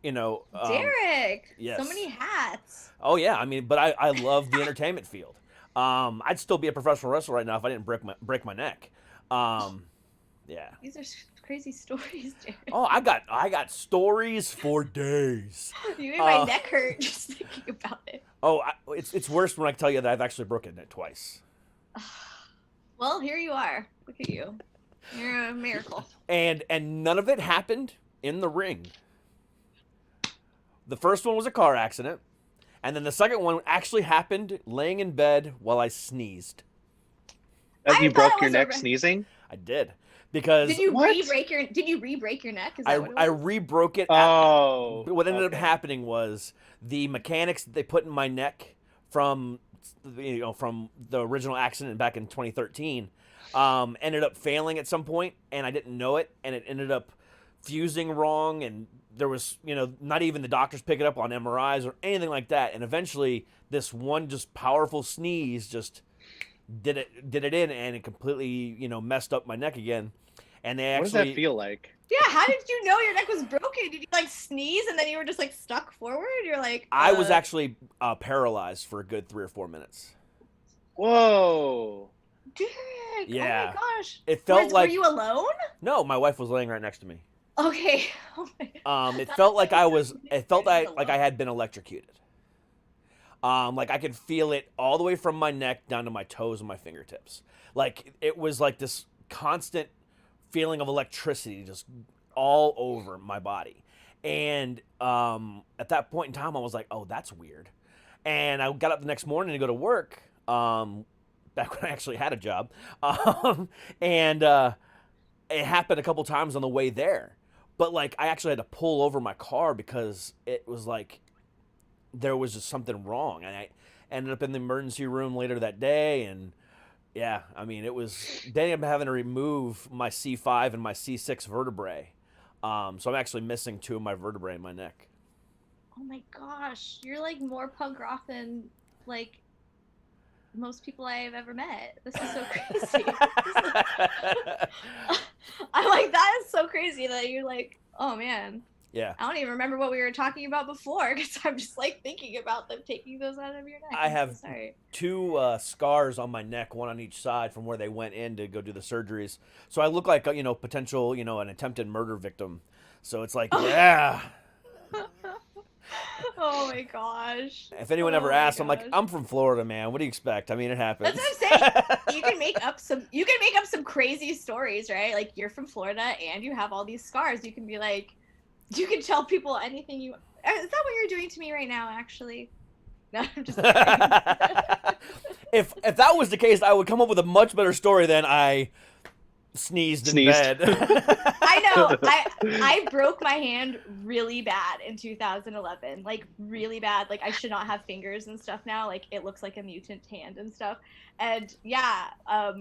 you know, Derek, yes. So many hats. Oh yeah, I mean, but I love the entertainment field. I'd still be a professional wrestler right now if I didn't break my neck. Yeah. These are crazy stories, Derek. Oh, I got stories for days. You made my neck hurt just thinking about it. Oh, it's worse when I tell you that I've actually broken it twice. Well, here you are. Look at you. You're a miracle. And none of it happened in the ring. The first one was a car accident, and then the second one actually happened laying in bed while I sneezed. You broke your neck sneezing? I did. Because did you re-break your neck? Is that what it was? I re-broke it. What ended up happening was the mechanics that they put in my neck from the original accident back in 2013 ended up failing at some point, and I didn't know it, and it ended up fusing wrong, and there was not even the doctors pick it up on MRIs or anything like that, and eventually this one just powerful sneeze just did it in, and it completely messed up my neck again. And they actually. What does that feel like? Yeah, how did you know your neck was broken? Did you like sneeze and then you were just like stuck forward? You're like. I was actually paralyzed for a good 3 or 4 minutes. Whoa. Dude. Yeah. Oh my gosh. It felt like. Were you alone? No, my wife was laying right next to me. Okay. It felt like I was. It felt like I had been electrocuted. Like I could feel it all the way from my neck down to my toes and my fingertips. Like it was like this constant feeling of electricity just all over my body. And at that point in time, I was like, oh, that's weird. And I got up the next morning to go to work, back when I actually had a job. And it happened a couple times on the way there. But like I actually had to pull over my car because it was like there was just something wrong. And I ended up in the emergency room later that day, and yeah, I mean, it was, they ended up having to remove my C5 and my C6 vertebrae. So I'm actually missing 2 of my vertebrae in my neck. Oh my gosh, you're like more punk rock than like most people I've ever met. This is so crazy. I'm like, that is so crazy that you're like, oh man. Yeah. I don't even remember what we were talking about before because I'm just like thinking about them taking those out of your neck. I have 2 scars on my neck, one on each side from where they went in to go do the surgeries. So I look like potential, an attempted murder victim. So it's like, yeah. Oh my gosh. If anyone ever asks, I'm like, I'm from Florida, man. What do you expect? I mean, it happens. That's what I'm saying. You can make up some crazy stories, right? Like you're from Florida and you have all these scars. You can be like, you can tell people anything you. Is that what you're doing to me right now? Actually, no, I'm just kidding. If that was the case, I would come up with a much better story than I sneezed in bed. I know. I broke my hand really bad in 2011. Like really bad. Like I should not have fingers and stuff now. Like it looks like a mutant hand and stuff. And yeah, I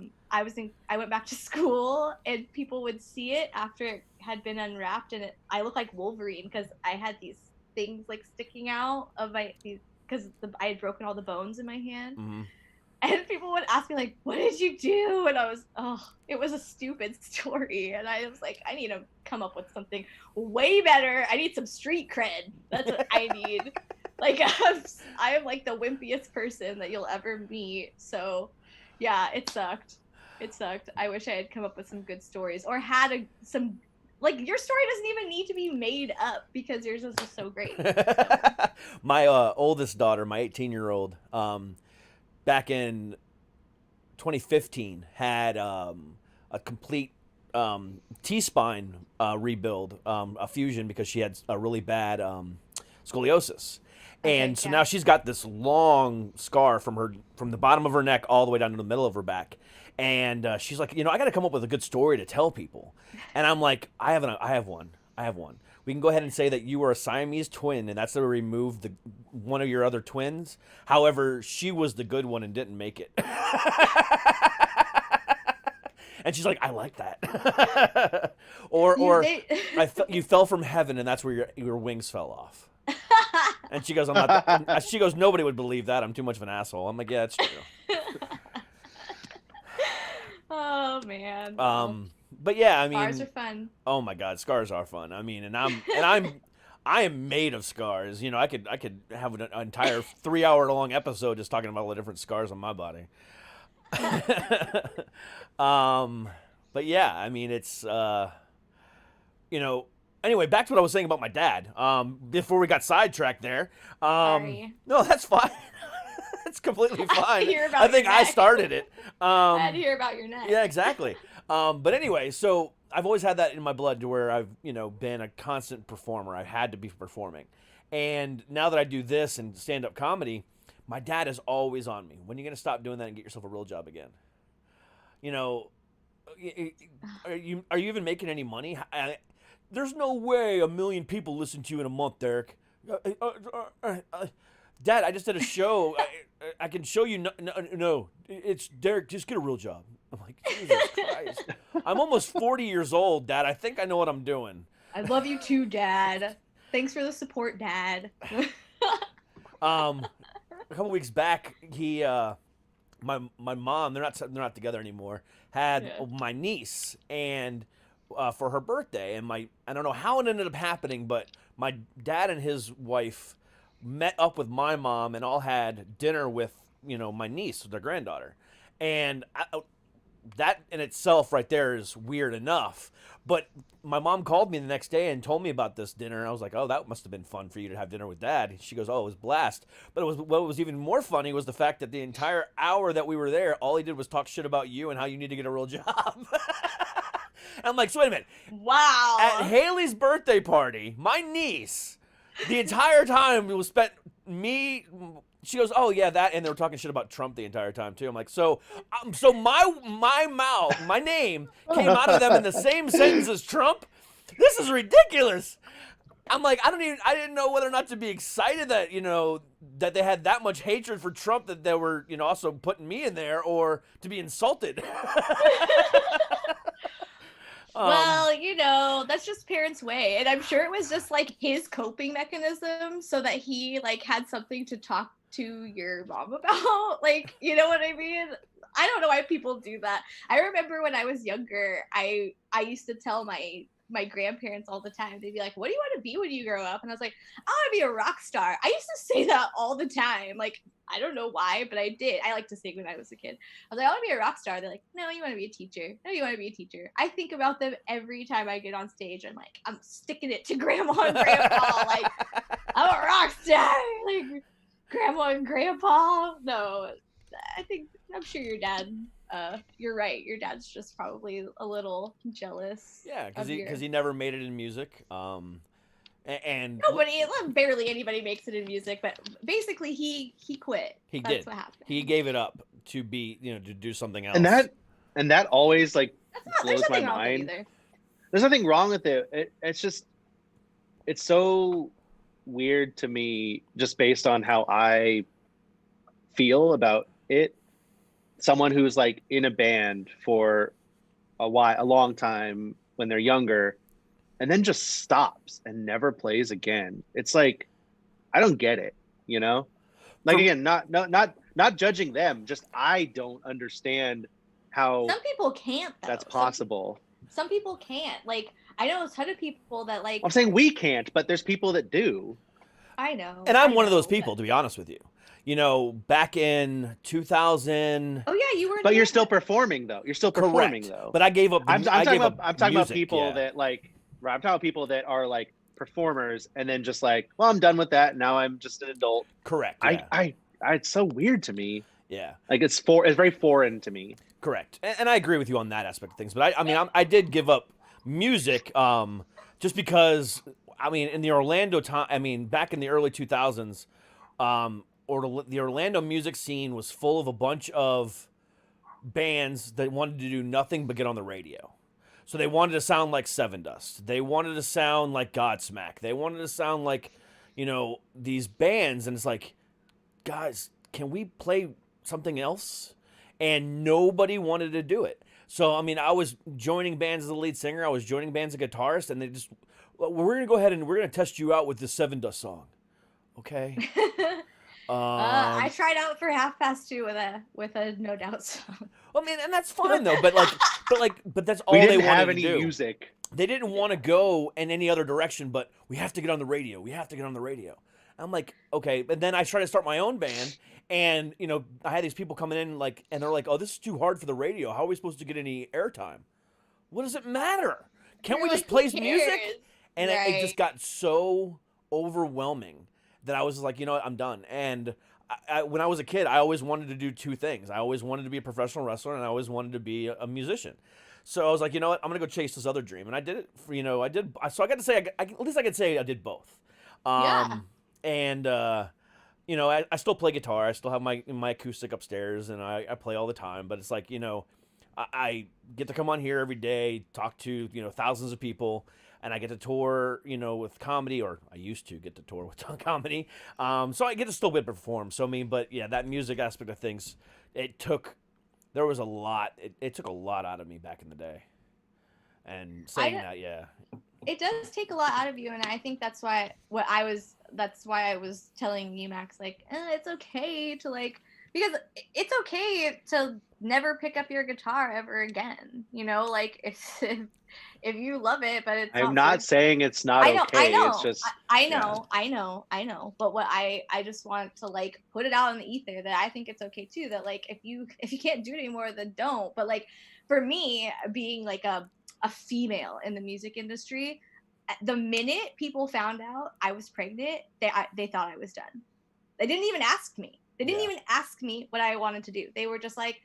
went back to school and people would see it after it had been unwrapped, and I look like Wolverine because I had these things like sticking out of I had broken all the bones in my hand. Mm-hmm. And people would ask me like, what did you do? And it was a stupid story. And I was like, I need to come up with something way better. I need some street cred. That's what I need. Like, I am like the wimpiest person that you'll ever meet. So yeah, it sucked. I wish I had come up with some good stories or had some, like your story doesn't even need to be made up because yours is just so great. So. My oldest daughter, my 18-year-old, back in 2015 had a complete T-spine rebuild, a fusion because she had a really bad scoliosis. And so now she's got this long scar from the bottom of her neck all the way down to the middle of her back. And she's like, I got to come up with a good story to tell people. And I'm like, I have one. We can go ahead and say that you were a Siamese twin, and that's to remove one of your other twins. However, she was the good one and didn't make it. And she's like, I like that. or you fell from heaven, and that's where your wings fell off. And she goes, I'm not. She goes, nobody would believe that. I'm too much of an asshole. I'm like, yeah, it's true. Oh man. But yeah, I mean, scars are fun. Oh my God, scars are fun. I mean, I am made of scars. I could have an entire 3-hour-long episode just talking about all the different scars on my body. But yeah, I mean, it's Anyway, back to what I was saying about my dad. Before we got sidetracked there. Sorry. No, that's fine. It's completely fine. hear about I think your I neck. started it. I had to hear about your neck. Yeah, exactly. But anyway, so I've always had that in my blood to where I've, been a constant performer. I had to be performing. And now that I do this and stand-up comedy, my dad is always on me. When are you going to stop doing that and get yourself a real job again? Are you even making any money? There's no way 1 million people listen to you in a month, Derek. Dad, I just did a show. I can show you. No, it's Derek. Just get a real job. I'm like, Jesus Christ. I'm almost 40 years old, Dad. I think I know what I'm doing. I love you too, Dad. Thanks for the support, Dad. A couple weeks back, my mom, they're not together anymore, had my niece and for her birthday, and I don't know how it ended up happening, but my dad and his wife met up with my mom and all had dinner with my niece, their granddaughter, and that in itself right there is weird enough. But my mom called me the next day and told me about this dinner, and I was like, oh, that must have been fun for you to have dinner with Dad. She goes, oh, it was blast. But what was even more funny was the fact that the entire hour that we were there, all he did was talk shit about you and how you need to get a real job. I'm like, so wait a minute. Wow. At Haley's birthday party, my niece, the entire time was spent me. She goes, oh yeah, that, and they were talking shit about Trump the entire time too. I'm like, so my mouth, my name came out of them in the same sentence as Trump. This is ridiculous. I'm like, I didn't know whether or not to be excited that that they had that much hatred for Trump that they were also putting me in there, or to be insulted. Well, that's just parents' way, and I'm sure it was just like his coping mechanism so that he like had something to talk to your mom about. Like, you know what I mean? I don't know why people do that. I remember when I was younger, I used to tell my grandparents all the time. They'd be like, what do you want to be when you grow up? And I was like, I want to be a rock star. I used to say that all the time. Like, I don't know why, but I did. I liked to sing when I was a kid. I was like, I want to be a rock star. They're like, no, you want to be a teacher. No, you want to be a teacher. I think about them every time I get on stage. I'm like, I'm sticking it to grandma and grandpa. Like, I'm a rock star. Like, grandma and grandpa. No, I'm sure your dad, you're right. Your dad's just probably a little jealous. Yeah, because he never made it in music. And barely anybody makes it in music, but basically he quit. That's what happened. He gave it up to be, to do something else. And that always like blows my mind. There's nothing wrong with it. It's just, it's so weird to me, just based on how I feel about it. Someone who's like in a band for a long time when they're younger, and then just stops and never plays again. It's like, I don't get it, Like, again, not judging them, just I don't understand how some people can't, though. That's possible. Some people can't. Like, I know a ton of people that like. I'm saying we can't, but there's people that do. I know. And I'm one of those people, to be honest with you. Back in 2000. Oh yeah, you were. But you're still performing though. You're still performing though. But I gave up. I'm talking about people that like. I'm talking about people that are like performers and then just like, well, I'm done with that. Now I'm just an adult. Correct. Yeah. It's so weird to me. Yeah. Like it's very foreign to me. Correct. And I agree with you on that aspect of things. But I did give up music just because, in the Orlando time, back in the early 2000s, the Orlando music scene was full of a bunch of bands that wanted to do nothing but get on the radio. So they wanted to sound like Seven Dust. They wanted to sound like Godsmack. They wanted to sound like, these bands. And it's like, guys, can we play something else? And nobody wanted to do it. So, I was joining bands as a lead singer. I was joining bands as a guitarist. And they just, well, we're going to go ahead and we're going to test you out with this Seven Dust song. Okay. I tried out for 2:30 with a No Doubt song. Well, and that's fine though. But that's all they wanted have to any do. Music. They didn't want to go in any other direction. But we have to get on the radio. We have to get on the radio. I'm like, okay. But then I tried to start my own band, and I had these people coming in and they're like, oh, this is too hard for the radio. How are we supposed to get any airtime? What does it matter? Can't we just play music? And it just got so overwhelming that I was like, you know what, I'm done. And when I was a kid, I always wanted to do two things. I always wanted to be a professional wrestler, and I always wanted to be a musician. So I was like, you know what, I'm gonna go chase this other dream, and I did it. For, so I got to say, at least I could say I did both. And I still play guitar. I still have my acoustic upstairs, and I play all the time. But it's like, I get to come on here every day, talk to thousands of people, and I get to tour with comedy, or I used to get to tour with comedy. So I get to still be able to perform. So but yeah, that music aspect of things, there was a lot. It took a lot out of me back in the day. And saying that, yeah. It does take a lot out of you, and I think that's why I was telling you, Max, like, it's okay to because it's okay to never pick up your guitar ever again. Like if you love it, but it's I'm not saying it's not okay. I know. It's just I know. But what I just want to put it out in the ether that I think it's okay too. That if you can't do it anymore, then don't. But for me, being a female in the music industry, the minute people found out I was pregnant, they thought I was done. They didn't even ask me. They didn't even ask me what I wanted to do. They were just like,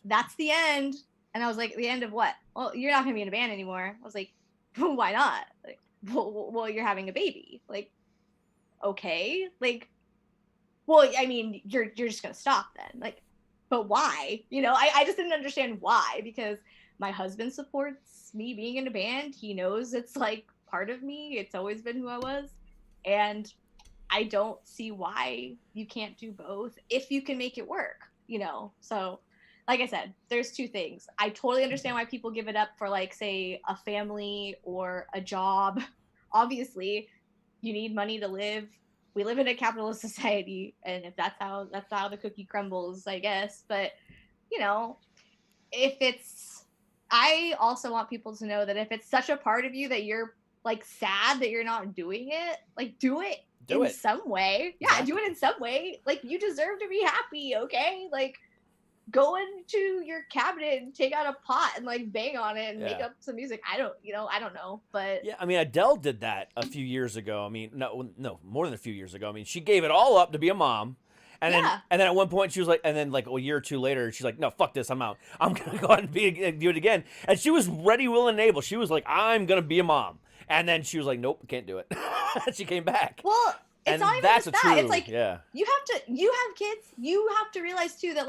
that's the end. And I was like, the end of what? Well, you're not going to be in a band anymore. I was like, why not? Well, you're having a baby. Okay. Well, I mean, you're just going to stop then. But why? I just didn't understand why, because my husband supports me being in a band. He knows it's part of me. It's always been who I was. And I don't see why you can't do both if you can make it work, So like I said, there's two things. I totally understand why people give it up for say a family or a job. Obviously, you need money to live. We live in a capitalist society, and if that's how the cookie crumbles, I guess. But I also want people to know that if it's such a part of you that you're sad that you're not doing it, do it in some way. Yeah, do it in some way. You deserve to be happy, okay? Go into your cabinet and take out a pot and bang on it and make up some music. I don't know, but yeah, I mean, Adele did that a few years ago. I mean, no, more than a few years ago. I mean, she gave it all up to be a mom. And then at one point she was like, and then a year or two later, she's like, no, fuck this, I'm out. I'm gonna go out and do it again. And she was ready, willing, and able. She was like, I'm gonna be a mom. And then she was like, nope, can't do it. She came back. Well, it's not even just that. It's yeah. You have kids. You have to realize too that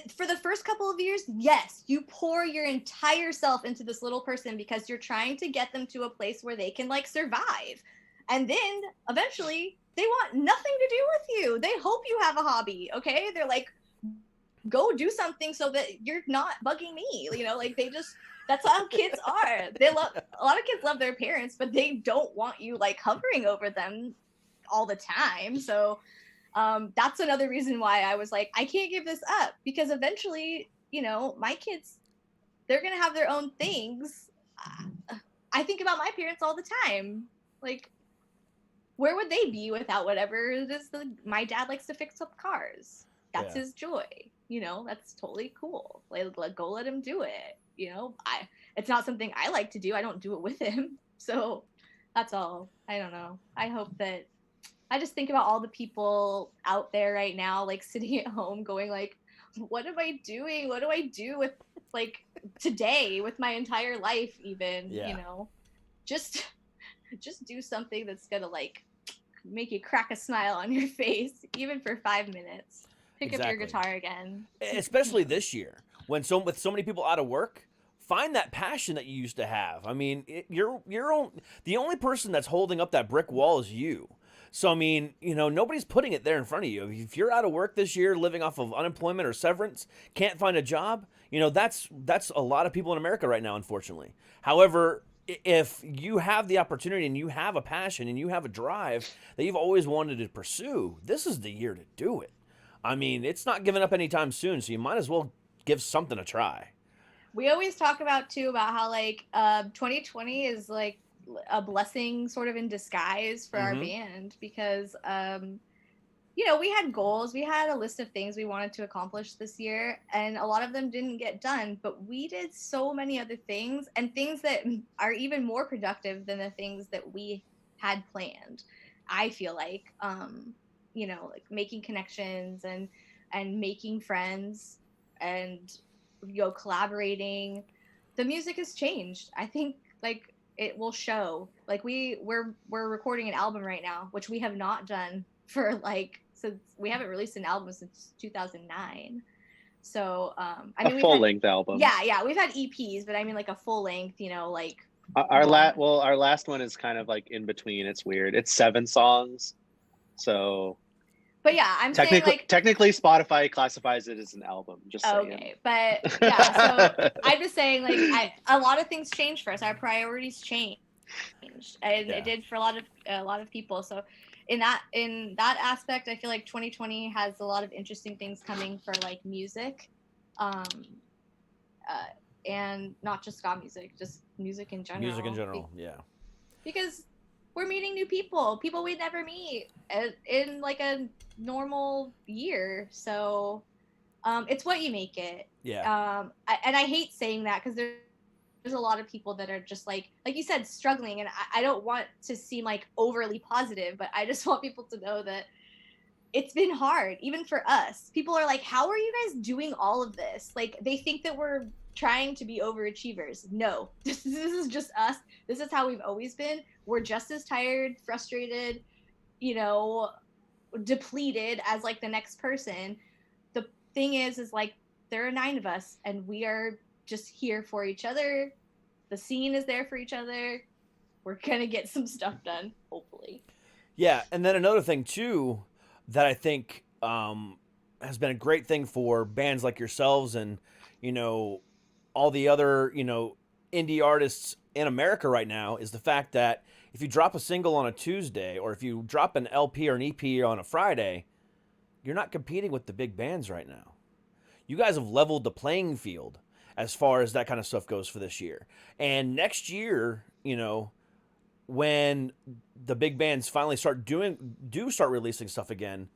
for the first couple of years, yes, you pour your entire self into this little person because you're trying to get them to a place where they can survive. And then eventually they want nothing to do with you. They hope you have a hobby. Okay. They're like, go do something so that you're not bugging me. That's how kids are. A lot of kids love their parents, but they don't want you hovering over them all the time. So that's another reason why I was like, I can't give this up, because eventually, my kids, they're going to have their own things. I think about my parents all the time. Where would they be without whatever it is my dad likes to fix up cars? That's his joy. That's totally cool. Go let him do it. It's not something I like to do. I don't do it with him. So that's all. I don't know. I hope that I just think about all the people out there right now, sitting at home going what am I doing? What do I do with today, with my entire life even, just do something that's gonna make you crack a smile on your face, even for 5 minutes. Pick up your guitar again. Especially this year, with so many people out of work, find that passion that you used to have. I mean, the only person that's holding up that brick wall is you. So, I mean, nobody's putting it there in front of you. If you're out of work this year, living off of unemployment or severance, can't find a job, that's a lot of people in America right now, unfortunately. However, if you have the opportunity and you have a passion and you have a drive that you've always wanted to pursue, this is the year to do it. I mean, it's not giving up anytime soon, so you might as well give something a try. We always talk about how 2020 is a blessing sort of in disguise for our band, because we had goals. We had a list of things we wanted to accomplish this year, and a lot of them didn't get done, but we did so many other things, and things that are even more productive than the things that we had planned. I feel you know, like making connections and making friends and, you know, collaborating. The music has changed. I think like it will show. Like we're recording an album right now, which we have not done for like, since we haven't released an album since 2009. So I mean, a full length album. Yeah, we've had EPs, but I mean like a full length, you know, like our last one is kind of like in between. It's weird. It's 7 songs. So but yeah, I'm saying like technically Spotify classifies it as an album. Just saying. Okay, but yeah, so I'm just saying like a lot of things changed for us. Our priorities changed, and it did for a lot of people. So in that aspect, I feel like 2020 has a lot of interesting things coming for like music, and not just ska music, just music in general. Music in general, yeah. Because we're meeting new people we'd never meet in like a normal year. So it's what you make it. Yeah. And I hate saying that because there's a lot of people that are just like you said, struggling. And I don't want to seem like overly positive, but I just want people to know that it's been hard, even for us. People are like, how are you guys doing all of this? Like, they think that we're trying to be overachievers. No, this is just us. This is how we've always been. We're just as tired, frustrated, you know, depleted as like the next person. The thing is like there are 9 of us and we are just here for each other. The scene is there for each other. We're gonna get some stuff done, hopefully. Yeah, and then another thing too that I think has been a great thing for bands like yourselves and, you know, all the other, you know, indie artists in America right now is the fact that if you drop a single on a Tuesday or if you drop an LP or an EP on a Friday, you're not competing with the big bands right now. You guys have leveled the playing field as far as that kind of stuff goes for this year. And next year, you know, when the big bands finally start releasing stuff again,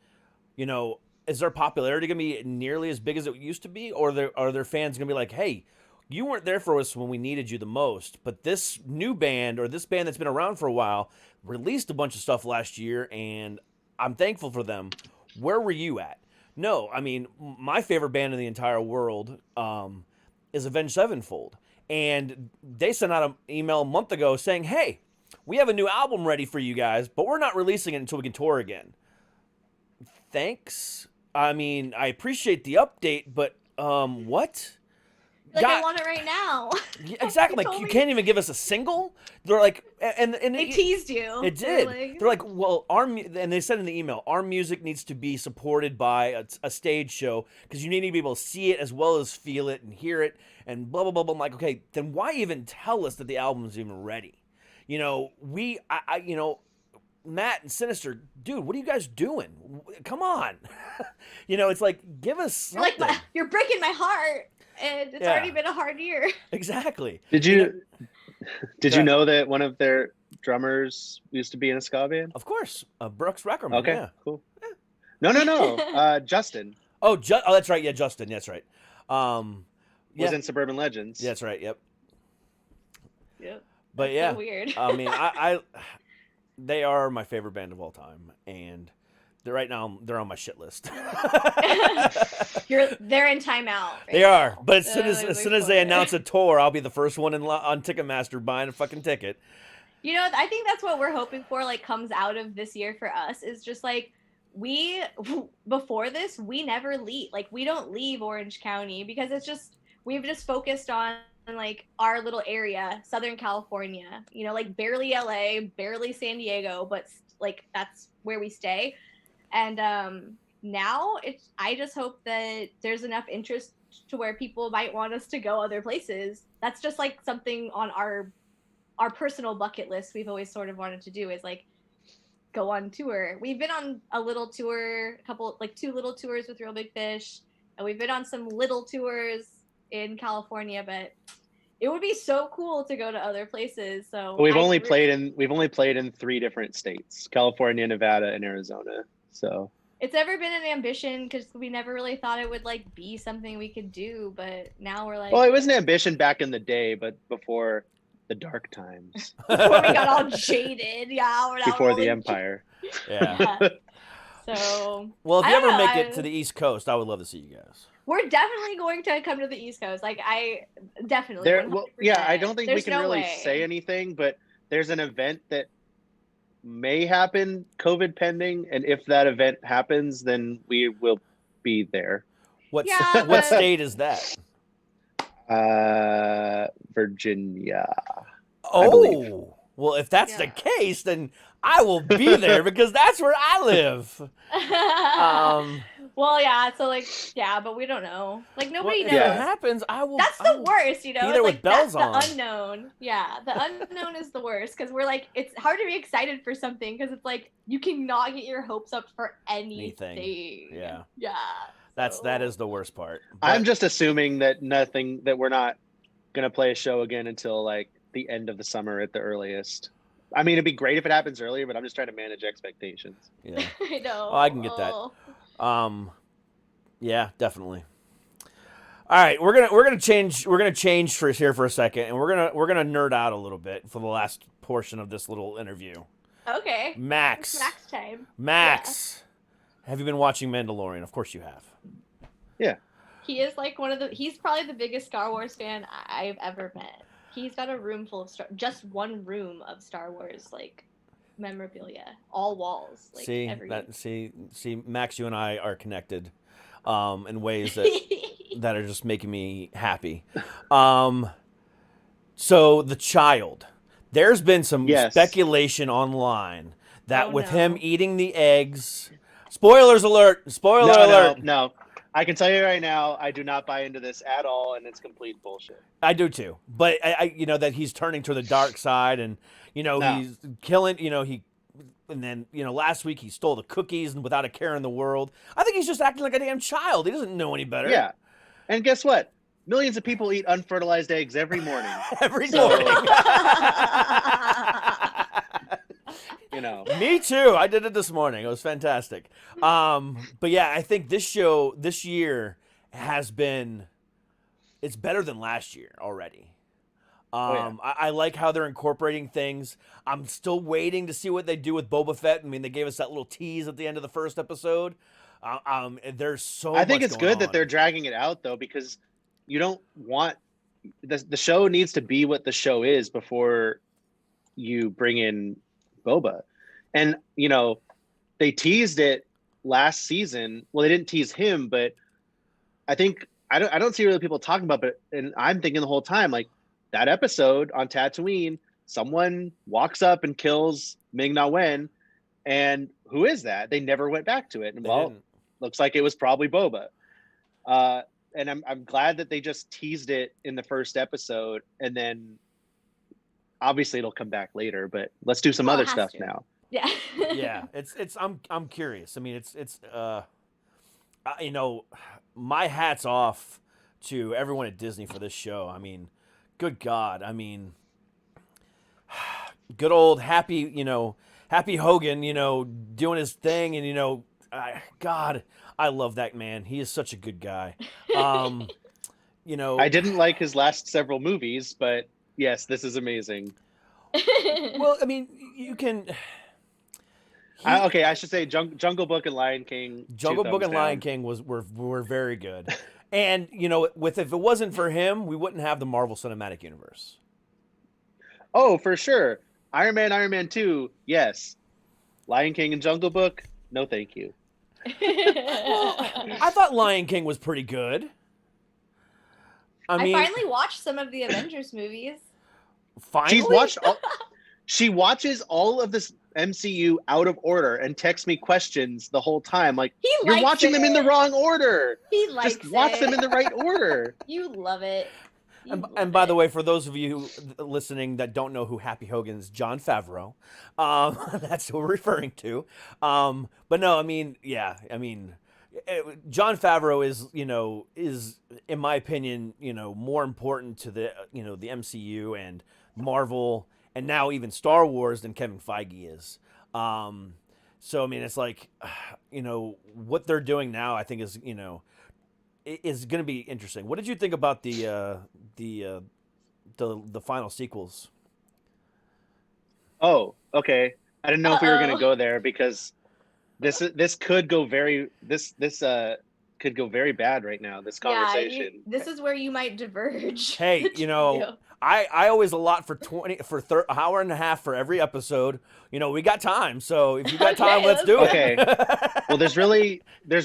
you know, is their popularity going to be nearly as big as it used to be? Or are their fans going to be like, hey, you weren't there for us when we needed you the most, but this new band or this band that's been around for a while released a bunch of stuff last year, and I'm thankful for them. Where were you at? No, I mean, my favorite band in the entire world is Avenged Sevenfold, and they sent out an email a month ago saying, hey, we have a new album ready for you guys, but we're not releasing it until we can tour again. Thanks. I mean, I appreciate the update, but what? Like, I want it right now. Exactly. Like, you can't even give us a single? They're like, and they teased you. It did. They're like, well, and they said in the email, our music needs to be supported by a stage show because you need to be able to see it as well as feel it and hear it and blah, blah, blah, blah. I'm like, okay, then why even tell us that the album's even ready? You know, you know, Matt and Sinister, dude, what are you guys doing? Come on. You know, it's like, give us something. You're breaking my heart. And it's already been a hard year. Exactly. Did you know that one of their drummers used to be in a ska band? Of course. Brooks Reckerman. Okay, yeah. Cool. No. Justin. Oh, that's right. Yeah, Justin. That's right. Was in Suburban Legends. Yeah, that's right. Yep. Yep. But that's yeah, so weird. I mean, they are my favorite band of all time, and right now they're on my shit list. They're in timeout. They are, but as soon as they announce a tour, I'll be the first one on Ticketmaster buying a fucking ticket. You know, I think that's what we're hoping for. Like, comes out of this year for us is just like before this, we never leave. Like, we don't leave Orange County because we've just focused on like our little area, Southern California. You know, like barely LA, barely San Diego, but like that's where we stay. And now I just hope that there's enough interest to where people might want us to go other places. That's just like something on our personal bucket list we've always sort of wanted to do is like go on tour. We've been on a little tour, 2 little tours with Real Big Fish, and we've been on some little tours in California, but it would be so cool to go to other places. So we've only played in 3 different states: California, Nevada, and Arizona. So it's never been an ambition because we never really thought it would like be something we could do, but now we're like, well, it was an ambition back in the day, but before the dark times. Before we got all jaded. Yeah. Before the empire. Yeah. So well, if I you don't ever know, make it to the East Coast, I would love to see you guys. We're definitely going to come to the East Coast. Like I definitely. There, well, yeah, I don't think we There's can no really way. say anything, but there's an event that may happen, COVID pending, and if that event happens, then we will be there. What Yeah, state is that? Virginia. I believe. Oh, well, if that's the case, then I will be there because that's where I live. Well, yeah. So like, yeah, but we don't know. Like nobody knows. If it happens, I will. That's the worst, you know. Be there with like bells that's on. the unknown. Yeah, the unknown is the worst because we're like, it's hard to be excited for something because it's like you cannot get your hopes up for anything. Yeah. Yeah. That is the worst part. But I'm just assuming that we're not gonna play a show again until like the end of the summer at the earliest. I mean, it'd be great if it happens earlier, but I'm just trying to manage expectations. Yeah, I know. Oh, I can get that. Yeah, definitely. All right, we're gonna change for here for a second, and we're gonna nerd out a little bit for the last portion of this little interview. Okay. Max. It's Max time. Max, have you been watching Mandalorian? Of course you have. Yeah. He is like he's probably the biggest Star Wars fan I've ever met. He's got a room full of just one room of Star Wars like memorabilia, all walls. Like, see, Max, you and I are connected, in ways that are just making me happy. So the child, there's been some speculation online that with him eating the eggs. Spoilers alert! Spoiler alert! No. I can tell you right now, I do not buy into this at all, and it's complete bullshit. I do too, but I that he's turning to the dark side, and he's killing. And then last week he stole the cookies and without a care in the world. I think he's just acting like a damn child. He doesn't know any better. Yeah, and guess what? Millions of people eat unfertilized eggs every morning. Morning. Me too. I did it this morning. It was fantastic. But yeah, I think this year has been, it's better than last year already. I like how they're incorporating things. I'm still waiting to see what they do with Boba Fett. I mean, they gave us that little tease at the end of the first episode. There's so much I think it's going good on. that they're dragging it out though, because you don't want the show needs to be what the show is before you bring in Boba. And they teased it last season. Well, they didn't tease him, but I think I don't see really people talking about it. And I'm thinking the whole time, like, that episode on Tatooine, someone walks up and kills Ming-Na Wen, and who is that? They never went back to it. And looks like it was probably Boba. And I'm glad that they just teased it in the first episode, and then obviously it'll come back later. But let's do some other stuff now. Yeah. Yeah, it's I'm curious. I mean, it's my hat's off to everyone at Disney for this show. I mean, good God. I mean, good old Happy Hogan, doing his thing, and God, I love that man. He is such a good guy. I didn't like his last several movies, but yes, this is amazing. Well, I mean, you can. I should say Jungle Book and Lion King. Jungle Book and Lion King were very good. And if it wasn't for him, we wouldn't have the Marvel Cinematic Universe. Oh, for sure. Iron Man 2, yes. Lion King and Jungle Book, no thank you. Well, I thought Lion King was pretty good. I finally watched some of the Avengers movies. Finally? She watches all of this MCU out of order and texts me questions the whole time. Like, you're watching them in the wrong order. He likes Just watch them in the right order. You love it. And by the way, for those of you listening that don't know who Happy Hogan is, Jon Favreau. That's who we're referring to. But no, I mean, Jon Favreau is in my opinion, more important to the the MCU and Marvel and now even Star Wars than Kevin Feige is. So I mean, it's like, what they're doing now, I think is is going to be interesting. What did you think about the final sequels? Oh, okay. I didn't know if we were going to go there because This could go very could go very bad right now, this conversation. Yeah, this is where you might diverge. Hey, I always allot for an hour and a half for every episode. We got time, so if you got time, let's do it. Okay. Well, there's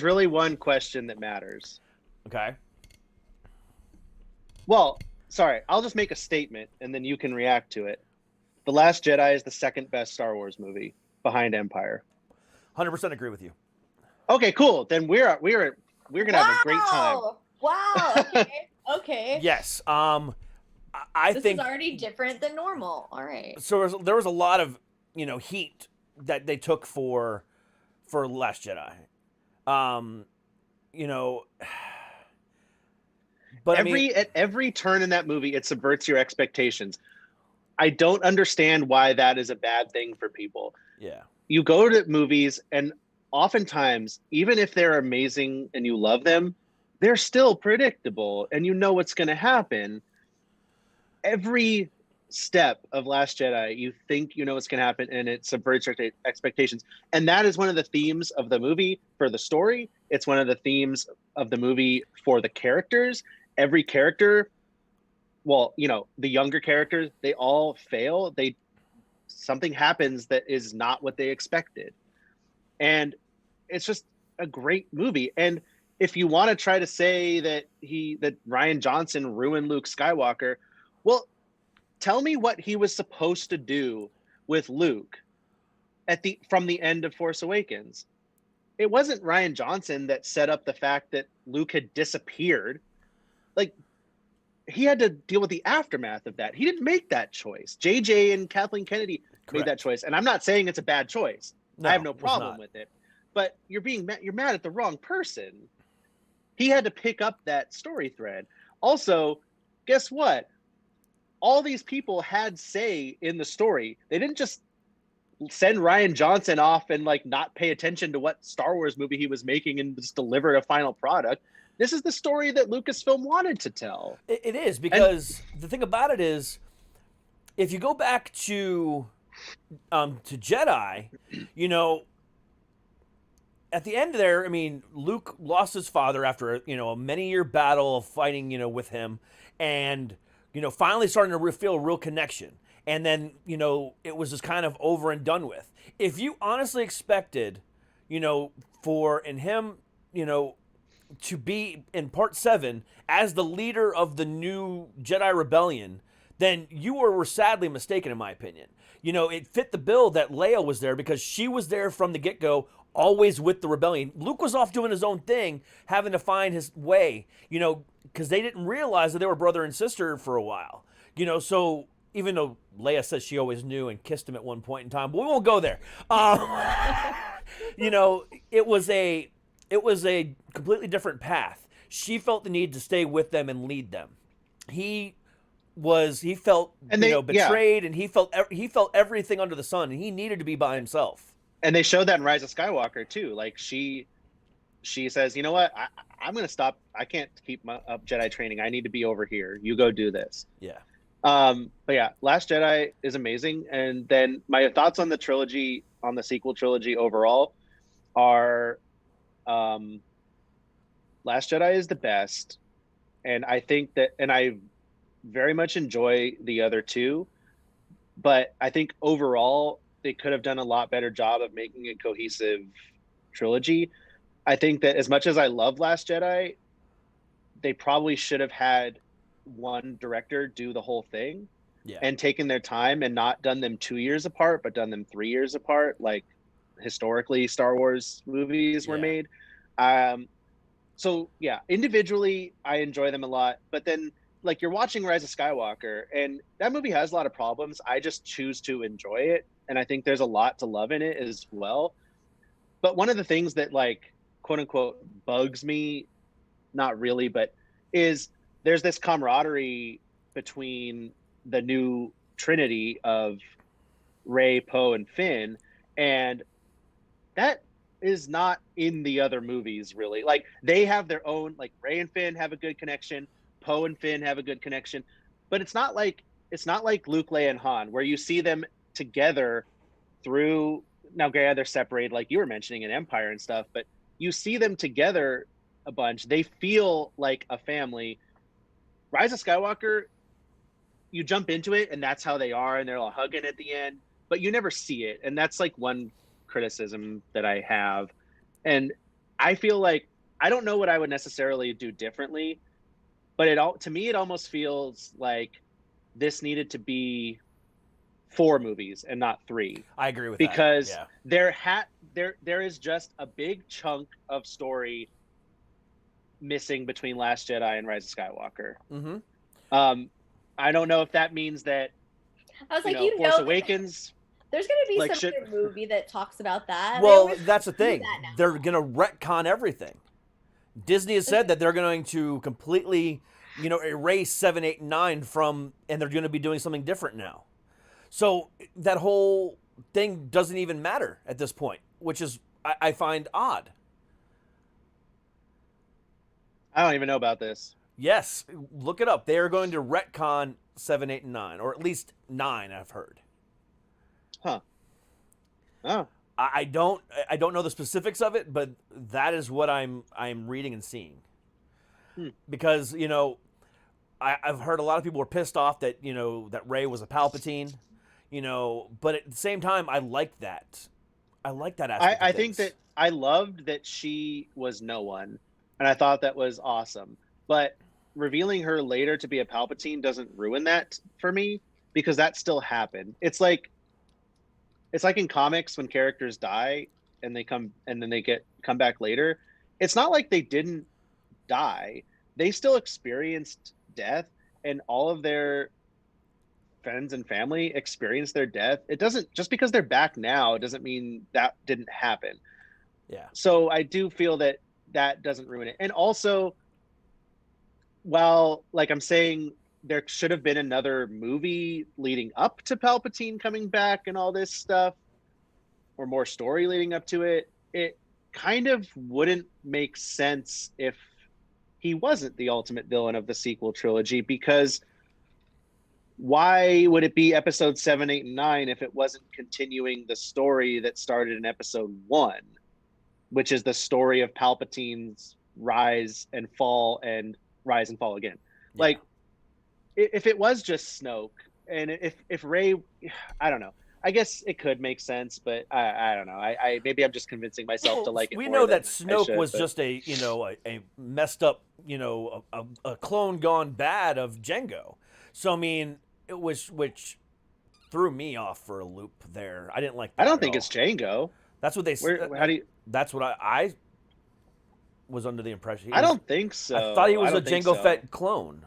really one question that matters. Okay. Well, sorry, I'll just make a statement and then you can react to it. The Last Jedi is the second best Star Wars movie behind Empire. 100% agree with you. Okay, cool. Then we're gonna have a great time. Wow. Okay. Okay. Yes. I this think is already different than normal. All right. So there was a lot of heat that they took for Last Jedi. But at every turn in that movie, it subverts your expectations. I don't understand why that is a bad thing for people. Yeah. You go to movies and oftentimes, even if they're amazing and you love them, they're still predictable and you know what's going to happen. Every step of Last Jedi, you think you know what's going to happen and it subverts your expectations. And that is one of the themes of the movie for the story. It's one of the themes of the movie for the characters. Every character, well, the younger characters, they all fail. Something happens that is not what they expected. And it's just a great movie. And if you want to try to say that Rian Johnson ruined Luke Skywalker, well, tell me what he was supposed to do with Luke from the end of Force Awakens. It wasn't Rian Johnson that set up the fact that Luke had disappeared. Like, he had to deal with the aftermath of that. He didn't make that choice. JJ and Kathleen Kennedy made that choice. And I'm not saying it's a bad choice. No, I have no problem with it. But you're mad at the wrong person. He had to pick up that story thread. Also, guess what? All these people had say in the story. They didn't just send Rian Johnson off and not pay attention to what Star Wars movie he was making and just deliver a final product. This is the story that Lucasfilm wanted to tell. It is, because the thing about it is, if you go back to Jedi, at the end there, Luke lost his father after a many-year battle of fighting with him, and finally starting to feel a real connection. And then it was just kind of over and done with. If you honestly expected for him to be in Part 7 as the leader of the new Jedi Rebellion, then you were sadly mistaken, in my opinion. It fit the bill that Leia was there because she was there from the get-go, always with the rebellion. Luke was off doing his own thing, having to find his way, because they didn't realize that they were brother and sister for a while. So even though Leia says she always knew and kissed him at one point in time, but we won't go there. It was a completely different path. She felt the need to stay with them and lead them. He felt betrayed, and he felt everything under the sun, and he needed to be by himself. And they showed that in Rise of Skywalker too. She says, you know what, I'm going to stop. I can't keep up Jedi training. I need to be over here. You go do this. Yeah. But yeah, Last Jedi is amazing. And then my thoughts on the trilogy, on the sequel trilogy overall, are Last Jedi is the best. And I think that, and I very much enjoy the other two, but I think overall they could have done a lot better job of making a cohesive trilogy. I think that as much as I love Last Jedi, they probably should have had one director do the whole thing, and taken their time and not done them 2 years apart, but done them 3 years apart, like historically Star Wars movies were made. So yeah, individually I enjoy them a lot, but then you're watching Rise of Skywalker, and that movie has a lot of problems. I just choose to enjoy it, and I think there's a lot to love in it as well. But one of the things that quote unquote bugs me, not really, but is there's this camaraderie between the new trinity of Rey, Poe, and Finn, and that is not in the other movies really. They have their own, Rey and Finn have a good connection, Poe and Finn have a good connection, but it's not like Luke, Leia, and Han, where you see them together through now granted they're separated, like you were mentioning in Empire and stuff, but you see them together a bunch. They feel like a family. Rise of Skywalker, you jump into it and that's how they are, and they're all hugging at the end, but you never see it. And that's like one criticism that I have. And I feel like, I don't know what I would necessarily do differently, but to me, it almost feels like this needed to be 4 movies and not 3. I agree with because that. Yeah. there is just a big chunk of story missing between Last Jedi and Rise of Skywalker. Mm-hmm. I don't know if that means that I was like, Force Awakens. There's going to be like, some other movie that talks about that. Well, that's the thing. They're going to retcon everything. Disney has said that they're going to completely, erase 7, 8, and 9 from, and they're going to be doing something different now. So that whole thing doesn't even matter at this point, which is, I find odd. I don't even know about this. Yes, look it up. They are going to retcon 7, 8, and 9, or at least 9, I've heard. Huh. Oh. I don't know the specifics of it, but that is what I'm reading and seeing. Because, I've heard a lot of people were pissed off that, that Rey was a Palpatine, but at the same time, I like that. I like that aspect I of think things. that I loved that she was no one, and I thought that was awesome. But revealing her later to be a Palpatine doesn't ruin that for me, because that still happened. It's like in comics when characters die and they come and then they come back later. It's not like they didn't die. They still experienced death, and all of their friends and family experienced their death. It doesn't, just because they're back now, it doesn't mean that didn't happen. Yeah. So I do feel that doesn't ruin it. And also, while, like I'm saying, there should have been another movie leading up to Palpatine coming back and all this stuff, or more story leading up to it, it kind of wouldn't make sense if he wasn't the ultimate villain of the sequel trilogy, because why would it be episode 7, 8, and 9 if it wasn't continuing the story that started in episode 1, which is the story of Palpatine's rise and fall and rise and fall again? Yeah. Like, if it was just Snoke, and if Rey, I don't know. I guess it could make sense, but I don't know. I maybe I'm just convincing myself to like it. We more know than that Snoke should, was but... just a messed up, a clone gone bad of Jango. So I mean, which threw me off for a loop there. I didn't like that. I don't think it's Jango. That's what they said. How do you? That's what I was under the impression. I don't think so. I thought he was a Jango Fett clone.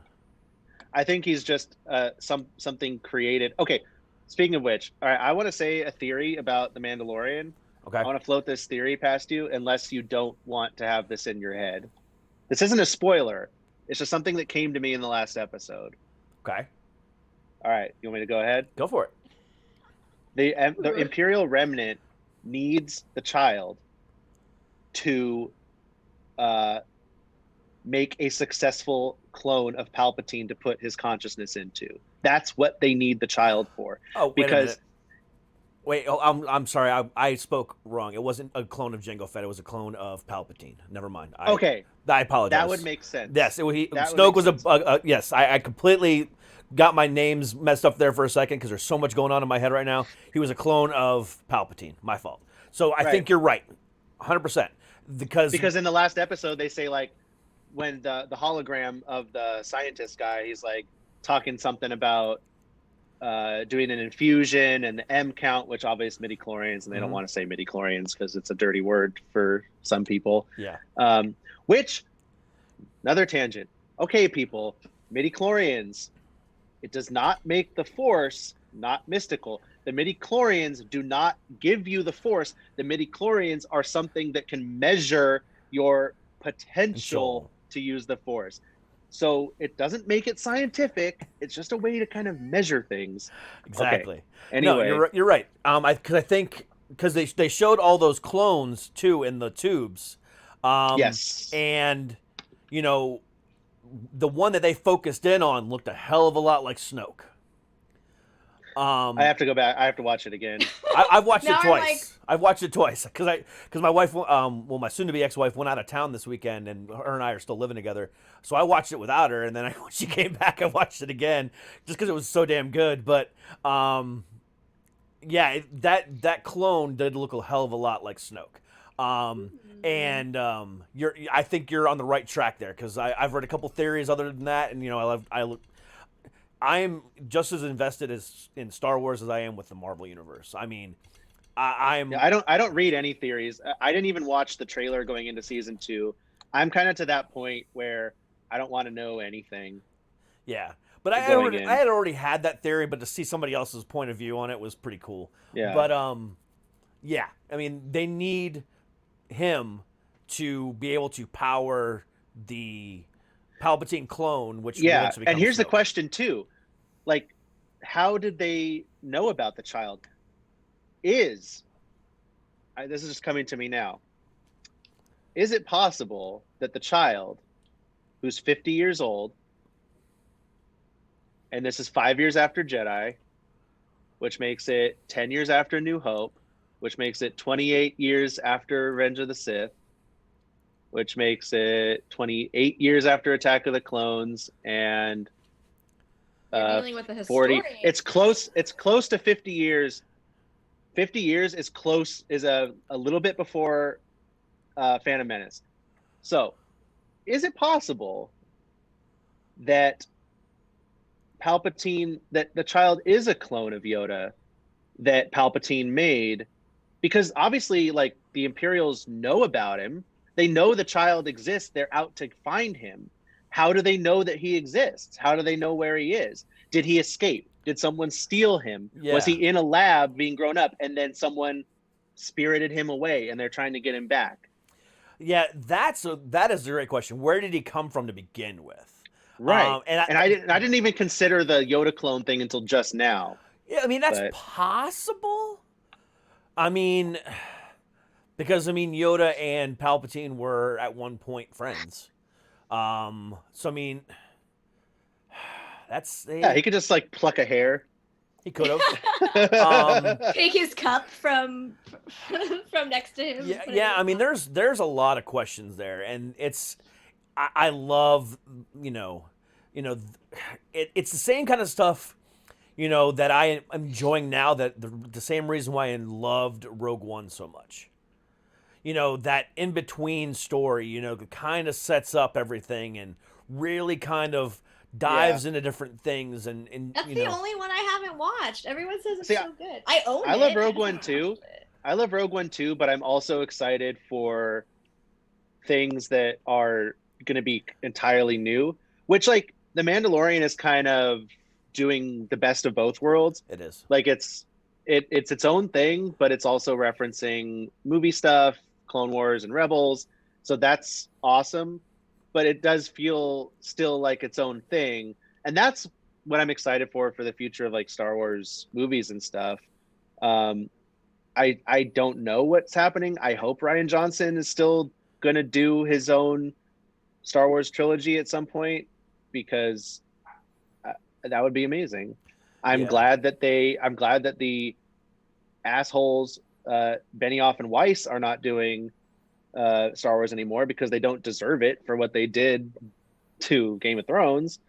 I think he's just something created. Okay, speaking of which, all right, I want to say a theory about The Mandalorian. Okay. I want to float this theory past you, unless you don't want to have this in your head. This isn't a spoiler. It's just something that came to me in the last episode. Okay. All right, you want me to go ahead? Go for it. The Imperial Remnant needs the child to make a successful clone of Palpatine to put his consciousness into. That's what they need the child for. Oh, because I'm sorry, I spoke wrong. It wasn't a clone of Jango Fett. It was a clone of Palpatine. Never mind. Okay, I apologize. That would make sense. Yes, Snoke was yes. I completely got my names messed up there for a second because there's so much going on in my head right now. He was a clone of Palpatine. My fault. So I think you're right, 100%. Because in the last episode they say, like, when the hologram of the scientist guy, he's like talking something about doing an infusion and the M count, which obviously midichlorians, and they don't want to say midichlorians because it's a dirty word for some people. Yeah. Which, another tangent. Okay, people, midichlorians, it does not make the Force not mystical. The midichlorians do not give you the Force. The midichlorians are something that can measure your potential to use the Force. So it doesn't make it scientific. It's just a way to kind of measure things. Exactly. Okay. Anyway, no, you're right. Because they showed all those clones too in the tubes. Yes. And the one that they focused in on looked a hell of a lot like Snoke. I have to go back. I have to watch it again. I've watched it Now I'm twice. I've watched it twice because my wife, my soon-to-be ex-wife, went out of town this weekend, and her and I are still living together. So I watched it without her, and then when she came back, I watched it again just because it was so damn good. But yeah, that clone did look a hell of a lot like Snoke. And I think you're on the right track there because I've read a couple theories other than that, and I'm just as invested in Star Wars as I am with the Marvel universe. I mean, I'm. Yeah, I don't read any theories. I didn't even watch the trailer going into season 2. I'm kind of to that point where I don't want to know anything. Yeah, but I had already had that theory, but to see somebody else's point of view on it was pretty cool. Yeah. But yeah, I mean, they need him to be able to power the Palpatine clone, which yeah, and here's Snoke. the question too, like, how did they know about the child? This is just coming to me now. Is it possible that the child, who's 50 years old, and this is 5 years after Jedi, which makes it 10 years after New Hope, which makes it 28 years after Revenge of the Sith, which makes it 28 years after Attack of the Clones, and dealing with the 40. historian. It's close to 50 years. 50 years is a little bit before Phantom Menace. So, is it possible that Palpatine, that the child is a clone of Yoda that Palpatine made? Because obviously, like, the Imperials know about him. They know the child exists. They're out to find him. How do they know that he exists? How do they know where he is? Did he escape? Did someone steal him? Yeah. Was he in a lab being grown up and then someone spirited him away and they're trying to get him back? Yeah, that is a great question. Where did he come from to begin with? Right. And I didn't even consider the Yoda clone thing until just now. Yeah, I mean, that's possible. I mean, because Yoda and Palpatine were at one point friends. So I mean, he could just like pluck a hair. He could have. Take his cup from next to him. Yeah. I mean, there's a lot of questions there, and I love it's the same kind of stuff that I am enjoying now. That the same reason why I loved Rogue One so much. That in between story, kind of sets up everything and really kind of dives into different things. And that's the only one I haven't watched. Everyone says it's so good. I love Rogue One too. I love Rogue One too, but I'm also excited for things that are going to be entirely new, which, like, The Mandalorian is kind of doing the best of both worlds. It is. Like, it's its own thing, but it's also referencing movie stuff, Clone Wars and Rebels. So that's awesome, but it does feel still like its own thing. And that's what I'm excited for the future of, like, Star Wars movies and stuff. I don't know what's happening. I hope Rian Johnson is still going to do his own Star Wars trilogy at some point, because that would be amazing. I'm glad that the assholes Benioff and Weiss are not doing Star Wars anymore, because they don't deserve it for what they did to Game of Thrones.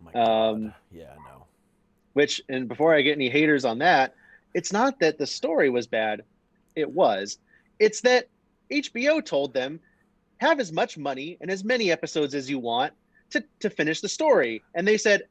Oh my God. Yeah, I know. Which, and before I get any haters on that, it's not that the story was bad. It's that HBO told them, have as much money and as many episodes as you want to finish the story. And they said,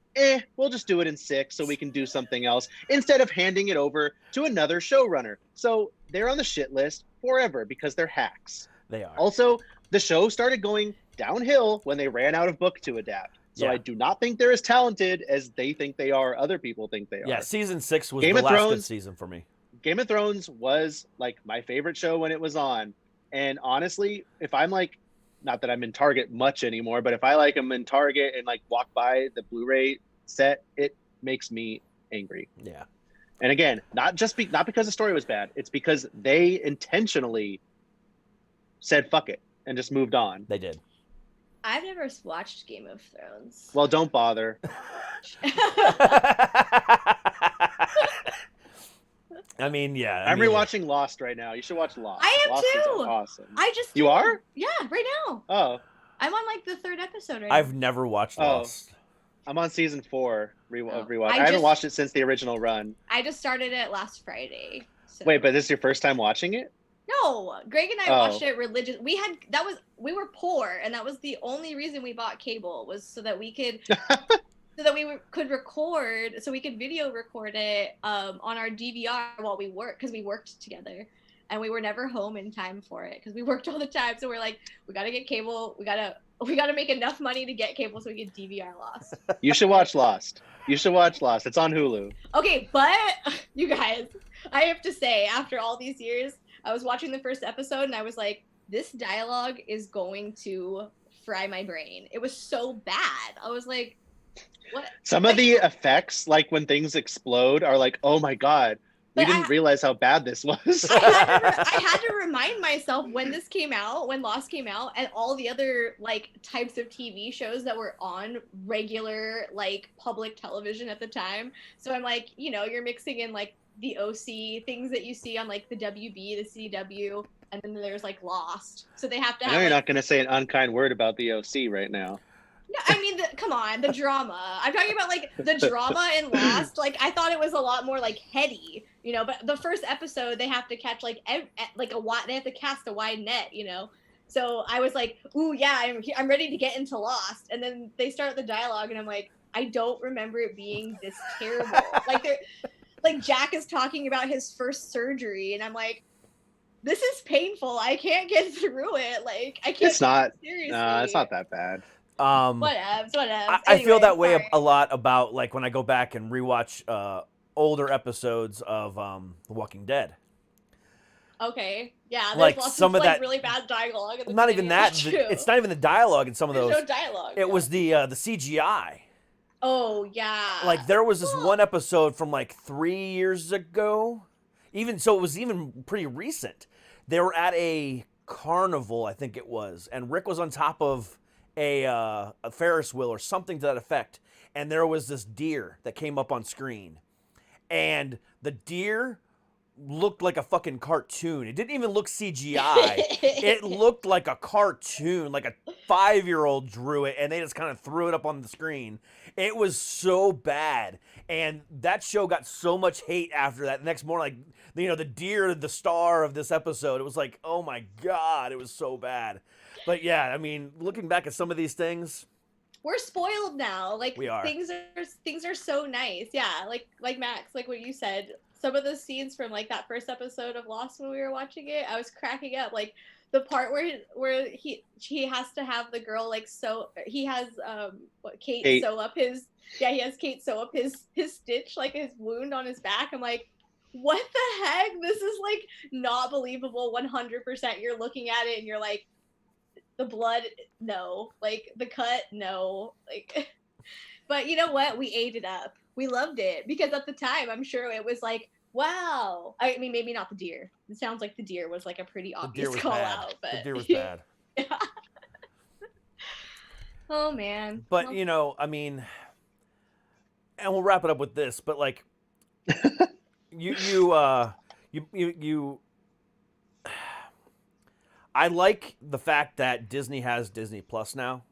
we'll just do it in 6 so we can do something else, instead of handing it over to another showrunner. So they're on the shit list forever because they're hacks. They are. Also, the show started going downhill when they ran out of book to adapt. So I do not think they're as talented as they think they are, other people think they are. Yeah, season 6 was the last good season for me. Game of Thrones was, like, my favorite show when it was on. And honestly, if I'm like, not that I'm in Target much anymore, but if I am in Target and, like, walk by the Blu-ray set, it makes me angry. Yeah. And again, not because the story was bad. It's because they intentionally said fuck it and just moved on. They did. I've never watched Game of Thrones. Well, don't bother. I mean, yeah. I'm rewatching Lost right now. You should watch Lost. I am Lost too. Is awesome. You did. Are? Yeah, right now. Oh. I'm on like the 3rd episode right I've now. never watched Lost. I'm on season 4 rewatch. I I haven't watched it since the original run. I just started it last Friday. So. Wait, but this is your first time watching it? No, Greg and I watched it religious. We were poor, and that was the only reason we bought cable, was so that we could could record, so we could video record it on our DVR while we worked, because we worked together, and we were never home in time for it because we worked all the time. So we're like, we gotta get cable. We gotta make enough money to get cable so we can DVR Lost. You should watch Lost. It's on Hulu. Okay, but you guys, I have to say, after all these years, I was watching the first episode and I was like, this dialogue is going to fry my brain. It was so bad. I was like, what? Some of the effects, like when things explode, are like, oh my God, we didn't realize how bad this was. I had to remind myself when this came out, when Lost came out, and all the other like types of TV shows that were on regular like public television at the time. So I'm like, you're mixing in like the OC, things that you see on like the WB, the CW, and then there's like Lost. So they have to have. I know you're not going to say an unkind word about the OC right now. No, I mean, come on, the drama. I'm talking about like the drama in Lost. Like, I thought it was a lot more like heady, but the first episode they have to catch they have to cast a wide net, So I was like, ooh, yeah, I'm ready to get into Lost. And then they start the dialogue and I'm like, I don't remember it being this terrible. Like Jack is talking about his first surgery and I'm like, this is painful. I can't get through it. Like, I can't. It's not. Seriously. No, it's not that bad. Whatevs. I feel that way a lot about like when I go back and rewatch older episodes of The Walking Dead. Okay, yeah, there's like lots some of that really bad dialogue. Not even that. It's not even the dialogue in some of those. There's no dialogue. It was the CGI. Oh yeah. Like there was this one episode from like 3 years ago. It was even pretty recent. They were at a carnival, I think it was, and Rick was on top of a Ferris wheel or something to that effect, and there was this deer that came up on screen, and the deer looked like a fucking cartoon. It didn't even look CGI. It looked like a cartoon, like a 5-year-old drew it, and they just kind of threw it up on the screen. It was so bad, and that show got so much hate after that. The next morning, the deer, the star of this episode, it was like, oh my God, it was so bad. But yeah, I mean, looking back at some of these things, we're spoiled now. Like we are. Things are so nice. Yeah, like Max, like what you said. Some of the scenes from like that first episode of Lost when we were watching it, I was cracking up. Like the part where he has to have the girl like he has Kate sew up his stitch, like his wound on his back. I'm like, what the heck? This is like not believable. 100%. You're looking at it and you're like, the blood, no. Like the cut, no. Like, but you know what? We ate it up. We loved it because at the time, I'm sure it was like, wow. I mean, maybe not the deer. It sounds like the deer was like a pretty obvious call out, but the deer was bad. Yeah. Oh man. But I mean, and we'll wrap it up with this. But like, you. I like the fact that Disney has Disney Plus now.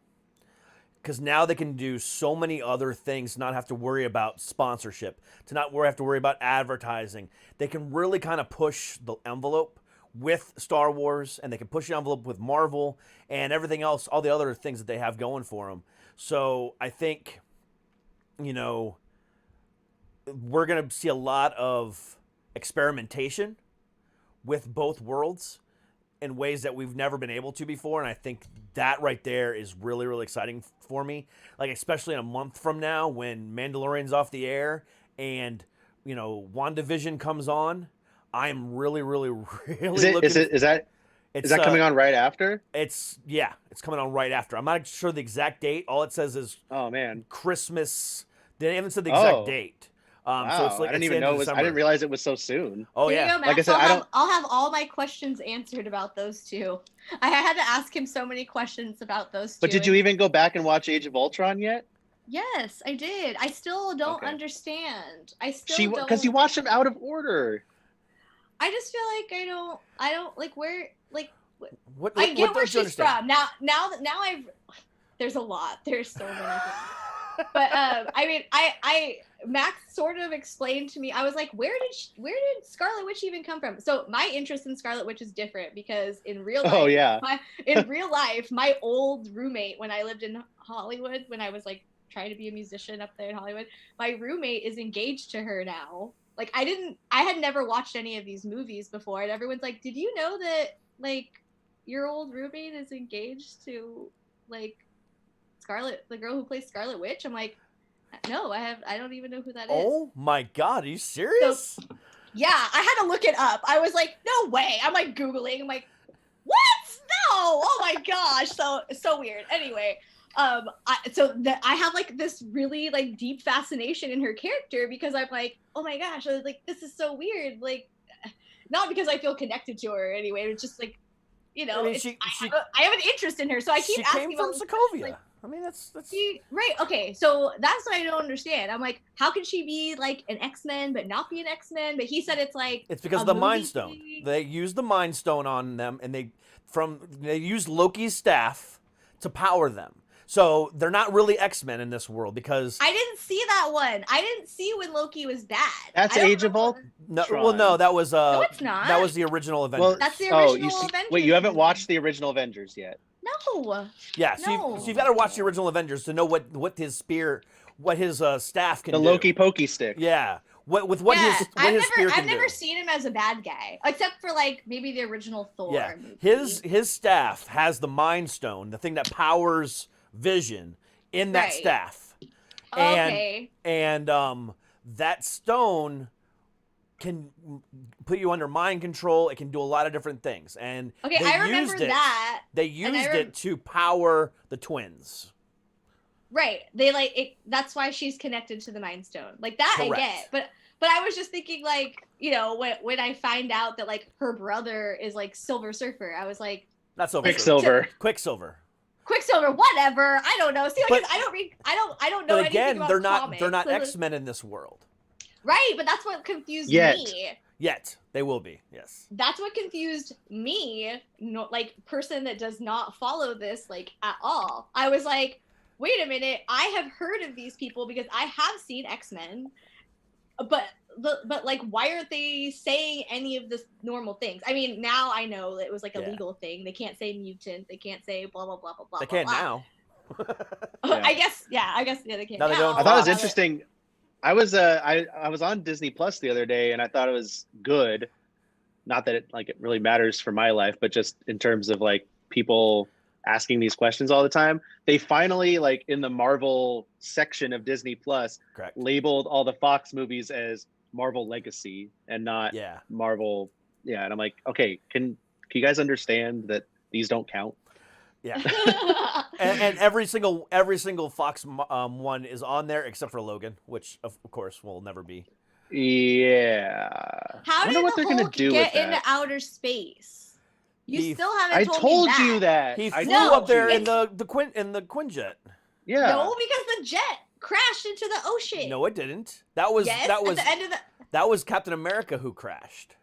Because now they can do so many other things, not have to worry about sponsorship, to not have to worry about advertising. They can really kind of push the envelope with Star Wars, and they can push the envelope with Marvel and everything else, all the other things that they have going for them. So I think, we're going to see a lot of experimentation with both worlds in ways that we've never been able to before, and I think that right there is really, really exciting for me. Like, especially in a month from now when Mandalorian's off the air and, WandaVision comes on, I'm really, really, really looking... Is that coming on right after? It's coming on right after. I'm not sure the exact date. All it says is... Oh, man. Christmas. They haven't said the exact date. Wow, so it's like I didn't even know I didn't realize it was so soon. Oh yeah, like I said, I'll have all my questions answered about those two. I had to ask him so many questions about those two. But did you even go back and watch Age of Ultron yet? Yes, I did. I still don't understand. I still don't. Because you watched them out of order. I just feel like I don't like where like. What I get where don't you she's understand? from. Now I've. There's a lot. There's so many things. But I mean, I Max sort of explained to me. I was like, where did Scarlet Witch even come from? So my interest in Scarlet Witch is different because in real life, in real life, my old roommate when I lived in Hollywood, when I was like trying to be a musician up there in Hollywood, my roommate is engaged to her now. Like I had never watched any of these movies before, and everyone's like, did you know that like your old roommate is engaged to like Scarlet, the girl who plays Scarlet Witch? I'm like, no, I don't even know who that is. Oh my God, are you serious? So, yeah, I had to look it up. I was like, no way. I'm like Googling. I'm like, what? No. Oh my gosh. So weird. Anyway, I have like this really like deep fascination in her character because I'm like, oh my gosh, I was like, this is so weird. Like, not because I feel connected to her anyway. It's just like, you know, I have an interest in her, so I keep asking. She came from Sokovia. Like, I mean, that's right. Okay, so that's what I don't understand. I'm like, how can she be like an X-Men but not be an X-Men? But he said it's like it's because of the Mind Stone. They used the Mind Stone on them, and they used Loki's staff to power them. So they're not really X-Men in this world because I didn't see that one. I didn't see when Loki was bad. That's Age of Ultron. No, well, no, that was no, it's not. That was the original Avengers. Well, that's the original Avengers. Wait, you haven't watched the original Avengers yet? No. Yeah, so you've got to watch the original Avengers to know what his staff can do. The Loki pokey stick. Yeah. His spear can I've never seen him as a bad guy, except for like maybe the original Thor. Yeah. Movie. His staff has the Mind Stone, the thing that powers Vision in that staff. And that stone can put you under mind control. It can do a lot of different things. And I remember that. They used it to power the twins. Right. They like it. That's why she's connected to the Mind Stone. Like that. Correct. I get. But I was just thinking like, you know, when I find out that like her brother is like Silver Surfer, I was like, not Silver Quicksilver. Quicksilver, whatever. I don't know. See, like I don't know but again, anything about comics. They're not X-Men in this world. Right, but that's what confused me. Yet they will be. Yes. That's what confused me. No, like person that does not follow this like at all. I was like, wait a minute. I have heard of these people because I have seen X-Men, but like, why aren't they saying any of the normal things? I mean, now I know that it was like a legal thing. They can't say mutant. They can't say blah, blah, blah, blah, blah. They can now. I guess they can now. They don't. I thought it was interesting. I was on Disney Plus the other day and I thought it was good. Not that it really matters for my life, but just in terms of like people asking these questions all the time. They finally like in the Marvel section of Disney Plus labeled all the Fox movies as Marvel Legacy and not Marvel. Yeah. And I'm like, okay, can you guys understand that these don't count? Yeah. and every single Fox one is on there except for Logan, which of course will never be. Yeah. How did the Hulk get into outer space? You still haven't told me that. I told you that. He flew up there in the Quinjet. Yeah. No, because the jet crashed into the ocean. No, it didn't. That was at the end of that was Captain America who crashed.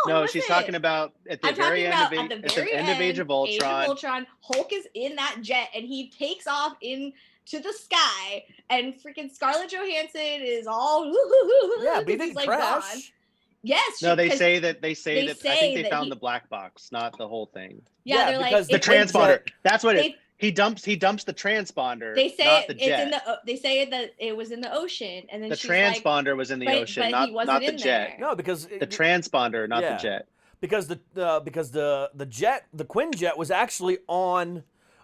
No, she's talking about at the very end of Age of Ultron. Hulk is in that jet and he takes off into the sky, and freaking Scarlett Johansson is all but he didn't crash. Gone. Yes. No, they say that. I think they found the black box, not the whole thing. Yeah, they're because the transponder. That's what it. He dumps the transponder. They say not the jet. They say that it was in the ocean, and then the transponder was in the ocean, not the jet. No, because the transponder, not the jet. Because the jet, the Quinjet, was actually on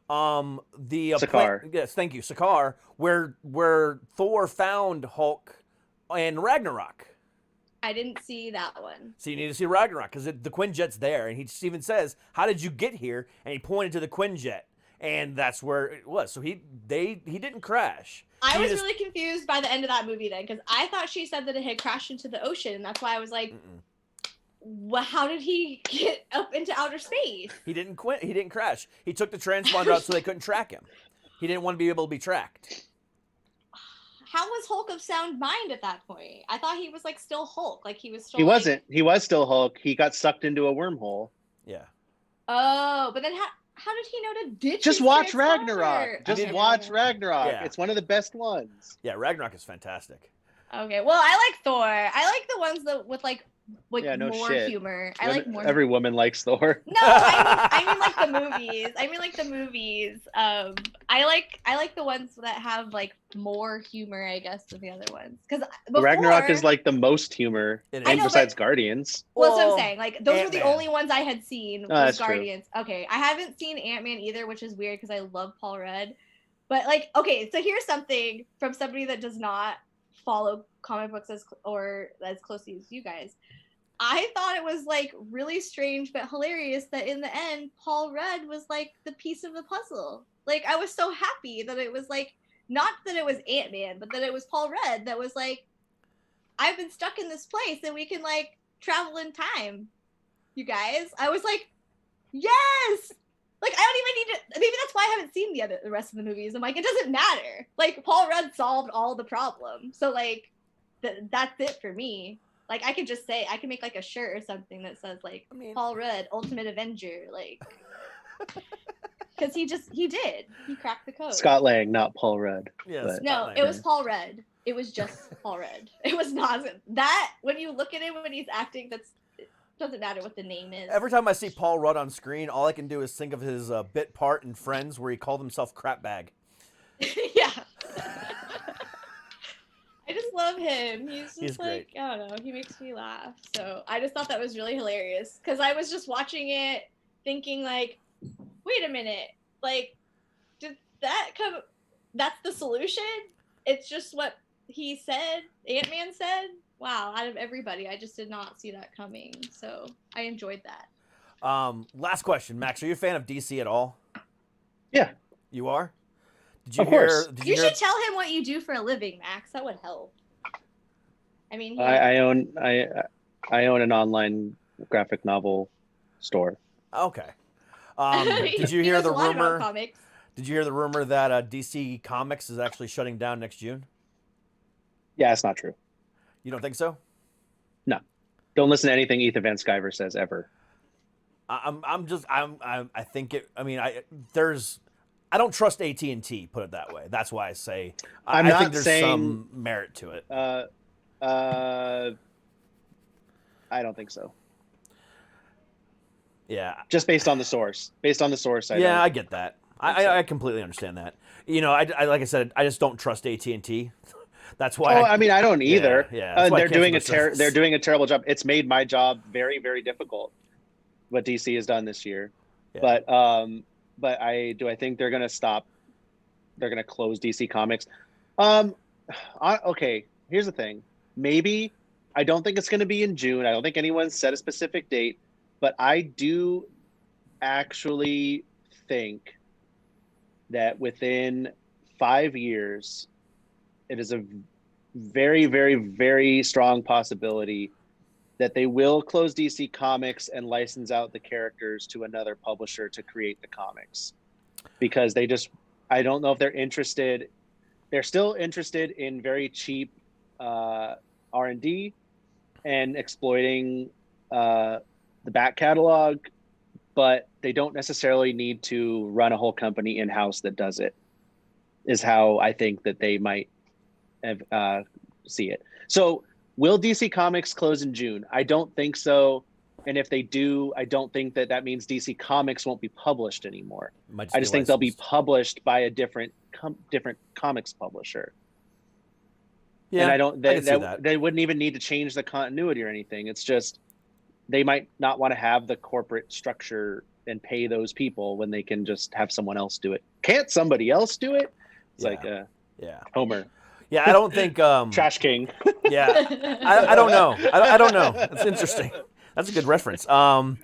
the Sakaar. Yes, thank you, Sakaar, where Thor found Hulk and Ragnarok. I didn't see that one. So you need to see Ragnarok because the Quinjet's there, and he even says, "How did you get here?" And he pointed to the Quinjet. And that's where it was. So he didn't crash. I was really confused by the end of that movie then, because I thought she said that it had crashed into the ocean, and that's why I was like, well, how did he get up into outer space? He didn't crash. He took the transponder out so they couldn't track him. He didn't want to be able to be tracked. How was Hulk of sound mind at that point? I thought he was like still Hulk. Like he was still. He wasn't. He was still Hulk. He got sucked into a wormhole. Yeah. Oh, but then how did he know to ditch? Just his watch transponder? Ragnarok. Just watch Ragnarok. Yeah. It's one of the best ones. Yeah, Ragnarok is fantastic. Okay, well, I like Thor. I like the ones that with like more shit. humor. I like more. Every woman likes Thor. No, I mean like the movies. I mean like the movies. I like the ones that have like more humor, I guess, than the other ones. Because Ragnarok is like the most humor, besides Guardians. Well, that's what I'm saying. Like those were the Ant-Man. only ones I had seen. Was Guardians. True. Okay, I haven't seen Ant-Man either, which is weird because I love Paul Rudd. But like, okay, so here's something from somebody that does not follow comic books as closely as you guys. I thought it was like really strange but hilarious that in the end Paul Rudd was like the piece of the puzzle. Like I was so happy that it was like not that it was Ant-Man, but that it was Paul Rudd that was like, I've been stuck in this place and we can like travel in time. You guys, I was like, yes. Like I don't even need to. Maybe that's why I haven't seen the rest of the movies. I'm like, it doesn't matter. Like Paul Rudd solved all the problems, so like that's it for me. Like I could just say I could make like a shirt or something that says like Paul Rudd, Ultimate Avenger, like because he cracked the code. Scott Lang, not Paul Rudd. Yes. No, it was Paul Rudd. It was just Paul Rudd. It was not that when you look at him when he's acting, doesn't matter what the name is. Every time I see Paul Rudd on screen, all I can do is think of his bit part in Friends where he called himself Crap Bag. Yeah. I just love him. He's like, great. I don't know. He makes me laugh. So I just thought that was really hilarious because I was just watching it thinking like, wait a minute. Like, did that come? That's the solution? It's just what he said, Ant-Man said? Wow, out of everybody, I just did not see that coming. So I enjoyed that. Last question, Max. Are you a fan of DC at all? Yeah. You are? Did you of hear? Course. You should tell him what you do for a living, Max. That would help. I mean, I own an online graphic novel store. Okay. Did you hear the rumor? Comics. Did you hear the rumor that DC Comics is actually shutting down next June? Yeah, it's not true. You don't think so? No. Don't listen to anything Ethan Van Sciver says ever. I think it. I mean, I don't trust AT&T. Put it that way. That's why I say I think there's some merit to it. I don't think so. Yeah. Just based on the source. I get that. I completely understand that. You know, I like I said, I just don't trust AT&T. That's why. I mean, I don't either. Yeah. They're doing a terrible job. It's made my job very, very difficult. What DC has done this year, but I think they're going to stop. They're going to close DC Comics. Okay. Here's the thing. Maybe I don't think it's going to be in June. I don't think anyone's set a specific date, but I do actually think that within 5 years, it is a very, very, very strong possibility that they will close DC Comics and license out the characters to another publisher to create the comics. Because I don't know if they're interested. They're still interested in very cheap R&D and exploiting the back catalog, but they don't necessarily need to run a whole company in-house that does it, is how I think that they might see it. So will DC Comics close in June? I don't think so. And if they do, I don't think that means DC Comics won't be published anymore. I just think they'll be published by a different comics publisher. Yeah, and they wouldn't even need to change the continuity or anything. It's just they might not want to have the corporate structure and pay those people when they can just have someone else do it. Can't somebody else do it? It's like Homer. Yeah, I don't think Trash King. Yeah, I don't know. I don't know. It's interesting. That's a good reference. Yeah,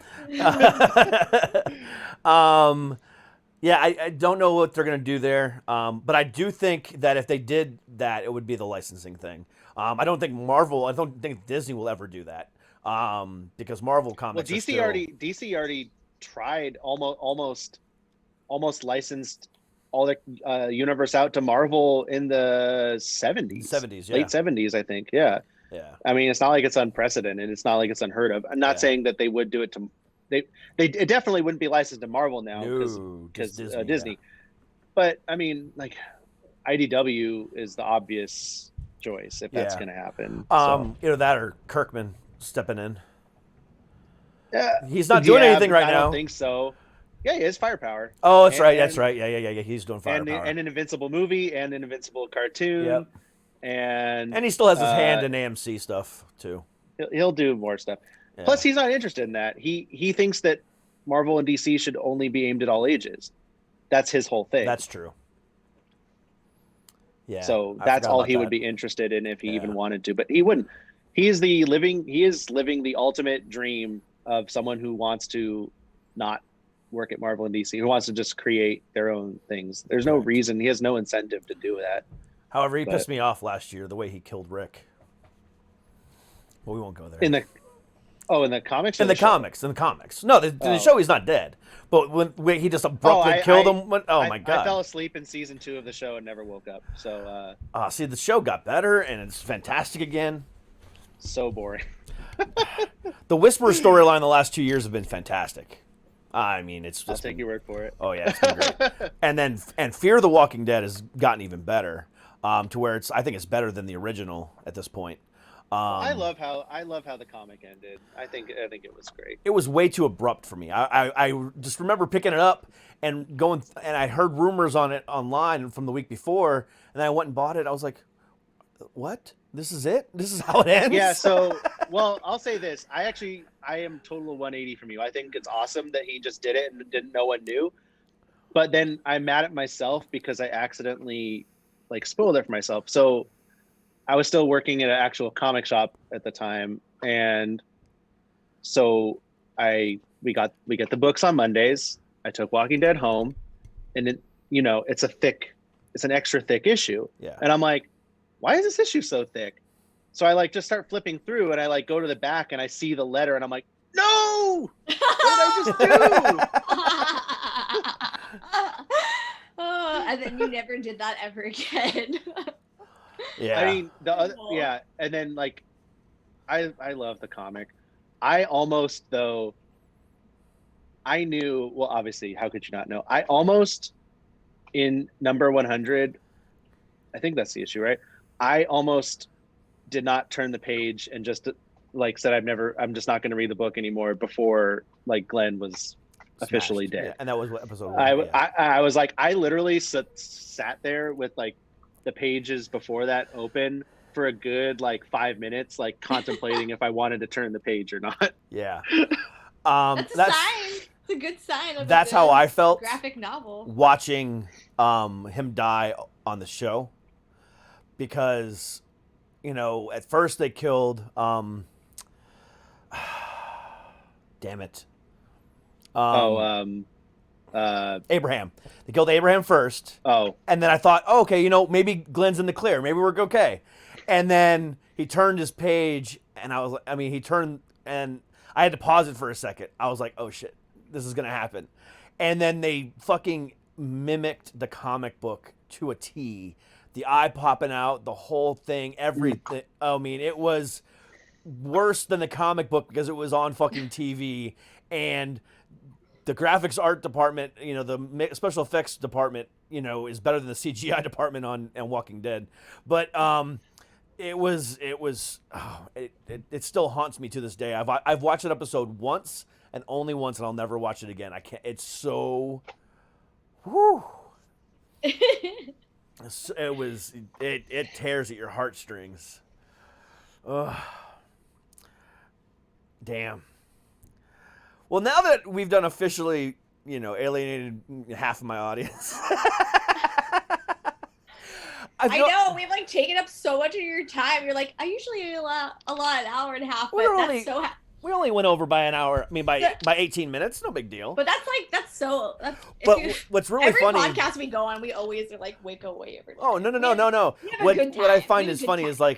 I don't know what they're going to do there, but I do think that if they did that, it would be the licensing thing. I don't think Disney will ever do that, because Marvel comics. Well, DC already tried almost licensed all the universe out to Marvel in the 70s. 70s, yeah. Late 70s, I think. Yeah. Yeah. I mean, it's not like it's unprecedented. It's not like it's unheard of. I'm not saying that they would do it to it definitely wouldn't be licensed to Marvel now because Disney. Yeah. But I mean, like IDW is the obvious choice if that's going to happen. Either that or Kirkman stepping in. Yeah, he's not doing anything right now. I don't think so. Yeah, he has firepower. Oh, that's right. That's right. Yeah. He's doing firepower. And an Invincible movie and an Invincible cartoon. Yep. And he still has his hand in AMC stuff too. He'll do more stuff. Yeah. Plus, he's not interested in that. He thinks that Marvel and DC should only be aimed at all ages. That's his whole thing. That's true. Yeah. So that's all he would be interested in if he even wanted to, but he wouldn't. He is living the ultimate dream of someone who wants to not work at Marvel and DC, who wants to just create their own things. There's no reason. He has no incentive to do that. However, he pissed me off last year, the way he killed Rick. Well, we won't go there. In the comics? In the comics. No, the show he's not dead. But when he just abruptly killed him. My God. I fell asleep in season 2 of the show and never woke up. So. See, the show got better and it's fantastic again. So boring. The Whisperer storyline the last 2 years have been fantastic. I mean, it's just. I'll take your word for it. Oh yeah, it's been great. and Fear the Walking Dead has gotten even better, to where I think it's better than the original at this point. I love how the comic ended. I think it was great. It was way too abrupt for me. I just remember picking it up and going, and I heard rumors on it online from the week before, and then I went and bought it. I was like, what? This is it? This is how it ends? Yeah, so, well, I'll say this. I am total 180 from you. I think it's awesome that he just did it and no one knew. But then I'm mad at myself because I accidentally, spoiled it for myself. So I was still working at an actual comic shop at the time. And so we get the books on Mondays. I took Walking Dead home. And it, it's an extra thick issue. Yeah. And I'm like, why is this issue so thick? So I just start flipping through and I go to the back and I see the letter and I'm like, no, what did I just do? And then you never did that ever again. Yeah. I mean, and then I love the comic. I almost, though, I knew, well, obviously, how could you not know? I almost, in number 100, I think that's the issue, right? I almost did not turn the page and just said I'm just not going to read the book anymore before Glenn was officially dead. Yeah, and that was what episode 1. I was like, I literally sat there with the pages before that open for a good 5 minutes, contemplating if I wanted to turn the page or not. Yeah. That's a sign. It's a good sign of that's how I felt graphic novel. Watching him die on the show. Because, at first they killed, damn it. Abraham. They killed Abraham first. Oh. And then I thought, okay, maybe Glenn's in the clear. Maybe we're okay. And then he turned his page, and he turned, and I had to pause it for a second. I was like, oh shit, this is going to happen. And then they fucking mimicked the comic book to a T. The eye popping out, the whole thing, everything. I mean, it was worse than the comic book because it was on fucking TV. And the graphics art department, the special effects department, is better than the CGI department on Walking Dead. But it still haunts me to this day. I've watched that episode once and only once, and I'll never watch it again. I can't. It's so. Whew. It tears at your heartstrings. Ugh. Damn. Well, now that we've done officially, alienated half of my audience. I know we've taken up so much of your time. You're like, I usually allow an hour and a half, but we only went over by an hour. I mean, by 18 minutes, no big deal. But what's really every funny? Every podcast we go on, we always are we go way over. Oh no! What I find is funny is I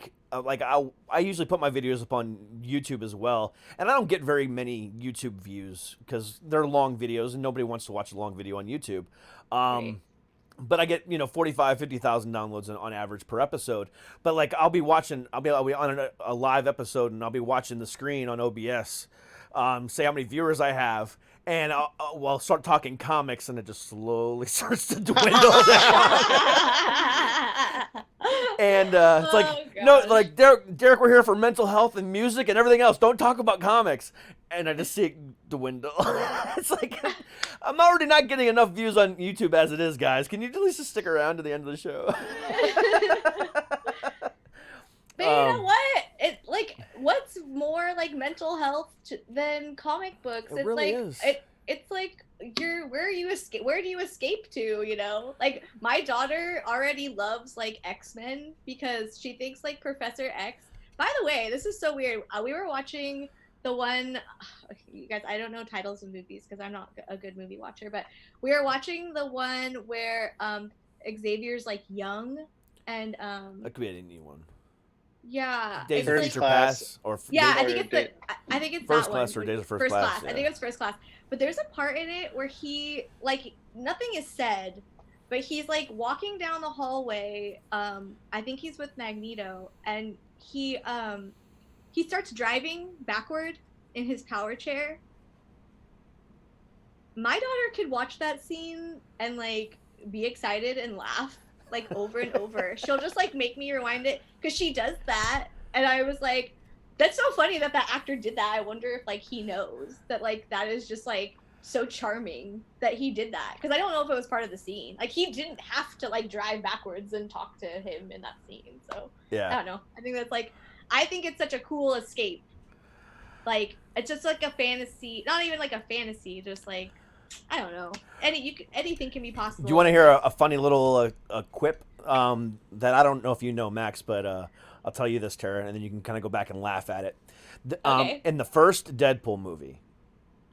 usually put my videos up on YouTube as well, and I don't get very many YouTube views because they're long videos and nobody wants to watch a long video on YouTube. Right. but I get 45, 50,000 downloads on average per episode. But like I'll be on a live episode and I'll be watching the screen on OBS, say how many viewers I have, and I'll start talking comics and it just slowly starts to dwindle down. And it's like no, like Derek, we're here for mental health and music and everything else. Don't talk about comics. And I just see it dwindle. It's like I'm already not getting enough views on YouTube as it is, guys. Can you at least just stick around to the end of the show? But you know what? What's more like mental health than comic books? It really is. It's like where do you escape to? Like my daughter already loves like X-Men because she thinks like Professor X. By the way, this is so weird. We were watching the one, you guys, I don't know titles of movies because I'm not a good movie watcher, but we were watching the one where Xavier's like young and that could be any one. Yeah, Days of Future Past or I think it's First that Class one. or Days of First Class. I think it's First Class. But there's a part in it where he like nothing is said, but he's like walking down the hallway. I think he's with Magneto, and he starts driving backward in his power chair. My daughter could watch that scene and like be excited and laugh like over and over. She'll just like make me rewind it because she does that, and I was like, that's so funny that actor did that. I wonder if like he knows that like that is just like so charming that he did that, because I don't know if it was part of the scene. Like he didn't have to like drive backwards and talk to him in that scene. So yeah, I don't know. I think it's such a cool escape. Like it's just like a fantasy, not even like a fantasy, just like I don't know. Anything can be possible. Do you want to hear a funny little quip that I don't know if you know, Max, but I'll tell you this, Tara, and then you can kind of go back and laugh at it. Okay. In the first Deadpool movie,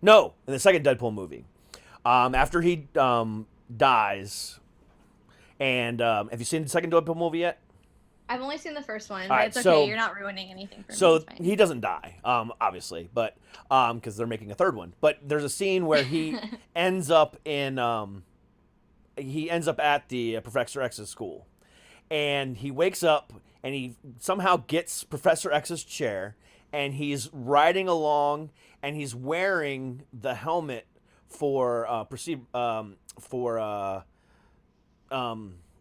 in the second Deadpool movie, after he dies, and have you seen the second Deadpool movie yet? I've only seen the first one, but right, it's okay. You're not ruining anything for me. So he doesn't die, obviously, but because they're making a third one. But there's a scene where he ends up at the Professor X's school, and he wakes up and he somehow gets Professor X's chair, and he's riding along, and he's wearing the helmet for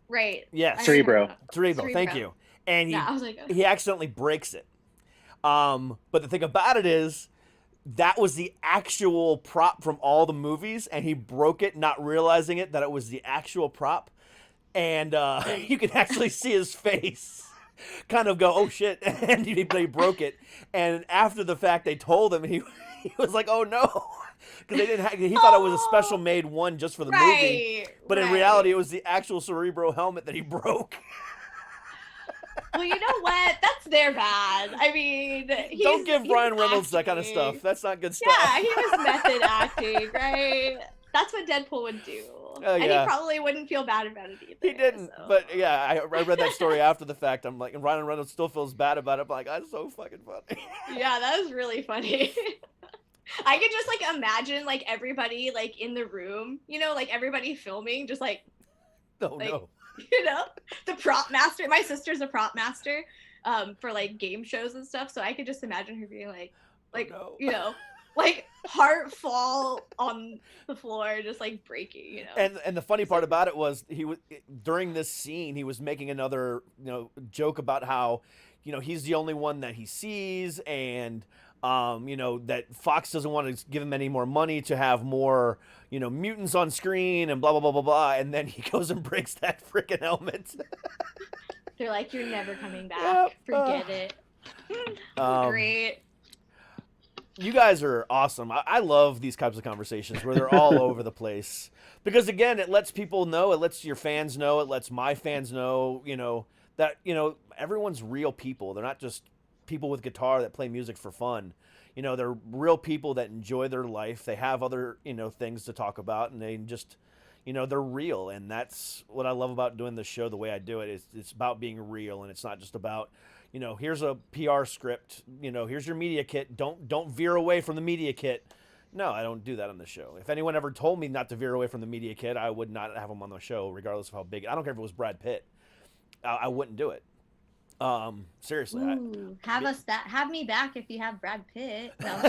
right. Yes. Cerebro. Thank you. And I was like, he accidentally breaks it. But the thing about it is, that was the actual prop from all the movies, and he broke it, not realizing that it was the actual prop. And you can actually see his face kind of go, oh shit, and he broke it. And after the fact, they told him, and he was like, oh no. Because he thought it was a special made one just for the movie. But in reality, it was the actual Cerebro helmet that he broke. Well, you know what? That's their bad. I mean, don't give Ryan Reynolds that kind of stuff. That's not good stuff. Yeah, he was method acting, right? That's what Deadpool would do. Oh, and yeah. he probably wouldn't feel bad about it either. He didn't. So. But yeah, I read that story after the fact. I'm like, and Ryan Reynolds still feels bad about it. I'm like, that's so fucking funny. Yeah, that was really funny. I could just like imagine like everybody like in the room, like everybody filming, just like, no. The prop master. My sister's a prop master, for like game shows and stuff. So I could just imagine her being like, like heart fall on the floor, just like breaking, And the funny part about it was during this scene, he was making another, joke about how, he's the only one that he sees, and that Fox doesn't want to give him any more money to have more, mutants on screen and blah, blah, blah, blah, blah. And then he goes and breaks that freaking helmet. They're like, you're never coming back. Forget it. Great. You guys are awesome. I love these types of conversations where they're all over the place. Because, again, it lets people know. It lets your fans know. It lets my fans know, that, everyone's real people. They're not just people with guitar that play music for fun. They're real people that enjoy their life. They have other, things to talk about, and they just, they're real. And that's what I love about doing this show the way I do it. It's about being real, and it's not just about, here's a PR script, here's your media kit. Don't veer away from the media kit. No, I don't do that on the show. If anyone ever told me not to veer away from the media kid, I would not have him on the show, regardless of how big. I don't care if it was Brad Pitt. I wouldn't do it. Seriously. Ooh, have me back if you have Brad Pitt. No,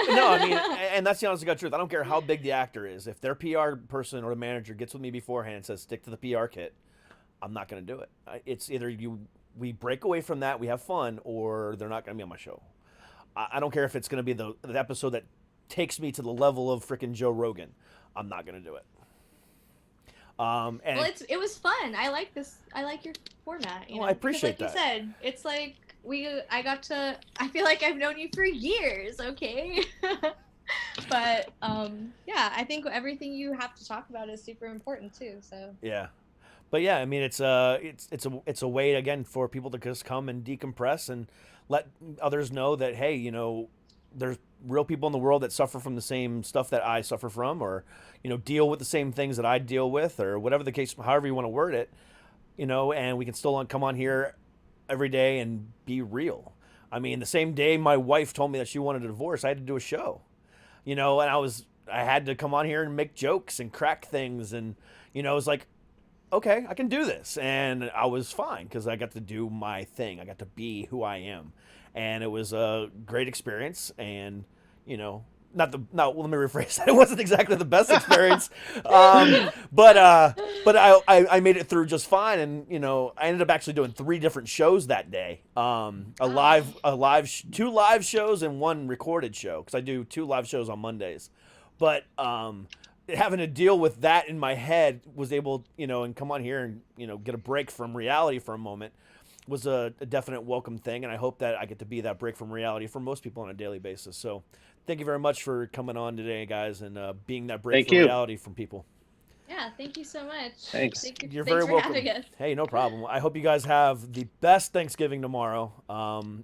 no, I mean, and that's the honest to God truth. I don't care how big the actor is. If their PR person or the manager gets with me beforehand and says stick to the PR kit, I'm not going to do it. It's either we break away from that, we have fun, or they're not going to be on my show. I don't care if it's going to be the episode that takes me to the level of freaking Joe Rogan. I'm not going to do it. And well, it was fun. I like this. I like your format. I appreciate that. Like that. you said, it's like I feel like I've known you for years. Okay. But yeah, I think everything you have to talk about is super important too. So yeah, but yeah, I mean, it's a way again for people to just come and decompress and let others know that, hey, you know, there's real people in the world that suffer from the same stuff that I suffer from, or, you know, deal with the same things that I deal with, or whatever the case, however you want to word it, you know, and we can still come on here every day and be real. I mean, the same day my wife told me that she wanted a divorce, I had to do a show, you know, and I had to come on here and make jokes and crack things, and, you know, it was like, okay, I can do this. And I was fine because I got to do my thing. I got to be who I am. And it was a great experience. And, you know, let me rephrase that. It wasn't exactly the best experience. But I made it through just fine. And, you know, I ended up actually doing 3 different shows that day. 2 live shows and 1 recorded show, because I do 2 live shows on Mondays. But, having to deal with that in my head, was able, you know, and come on here and, you know, get a break from reality for a moment, was a definite welcome thing. And I hope that I get to be that break from reality for most people on a daily basis. So thank you very much for coming on today, guys, and being that break from reality from people. Yeah, thank you so much. Thanks. You're very welcome. Having us. Hey, no problem. I hope you guys have the best Thanksgiving tomorrow.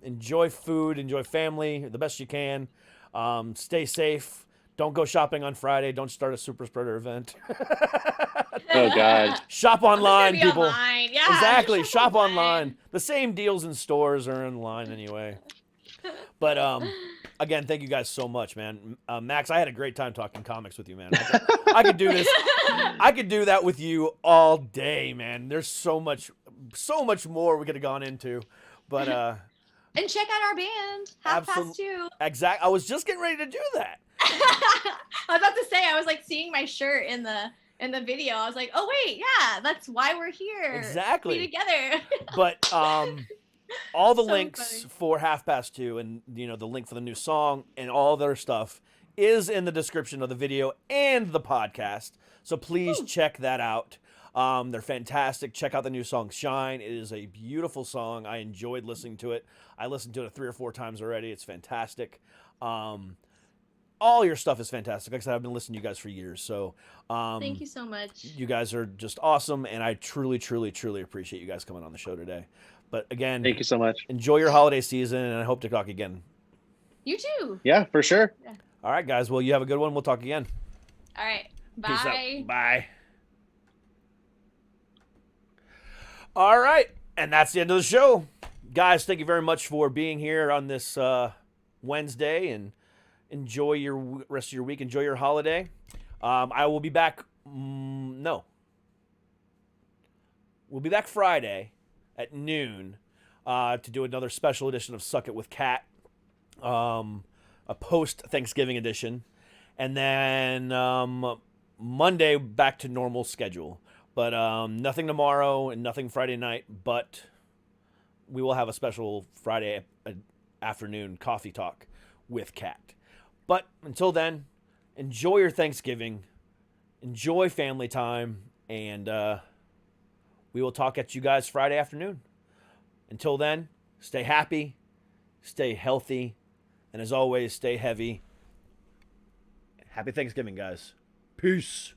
Enjoy food, enjoy family the best you can. Stay safe. Don't go shopping on Friday. Don't start a super spreader event. Oh God. Shop online, people. Online. Yeah, exactly. Shop online. The same deals in stores are online anyway. But again, thank you guys so much, man. Max, I had a great time talking comics with you, man. I could do this. I could do that with you all day, man. There's so much more we could have gone into, but and check out our band, Half Past Two. Exactly. I was just getting ready to do that. I was about to say, I was like seeing my shirt in the video. I was like, oh wait, yeah, that's why we're here. Exactly. Be together. But all the So links funny. for Half Past Two, and you know, the link for the new song and all their stuff is in the description of the video and the podcast. So please check that out. They're fantastic. Check out the new song Shine. It is a beautiful song. I enjoyed listening to it. I listened to it 3 or 4 times already. It's fantastic. All your stuff is fantastic. Like I said, I've been listening to you guys for years. So Thank you so much. you guys are just awesome, and I truly, truly, truly appreciate you guys coming on the show today. But again, Thank you so much. enjoy your holiday season, and I hope to talk again. You too. Yeah, for sure. All right, guys. Well, you have a good one. We'll talk again. All right. Peace Bye. out. Bye. All right. And that's the end of the show. Guys, thank you very much for being here on this Wednesday, and enjoy your rest of your week. Enjoy your holiday. I will be back. No. We'll be back Friday at noon to do another special edition of Suck It with Kat, a post-Thanksgiving edition. And then Monday, back to normal schedule. But nothing tomorrow and nothing Friday night, but we will have a special Friday afternoon coffee talk with Kat. But until then, enjoy your Thanksgiving, enjoy family time, and we will talk at you guys Friday afternoon. Until then, stay happy, stay healthy, and as always, stay heavy. Happy Thanksgiving, guys. Peace.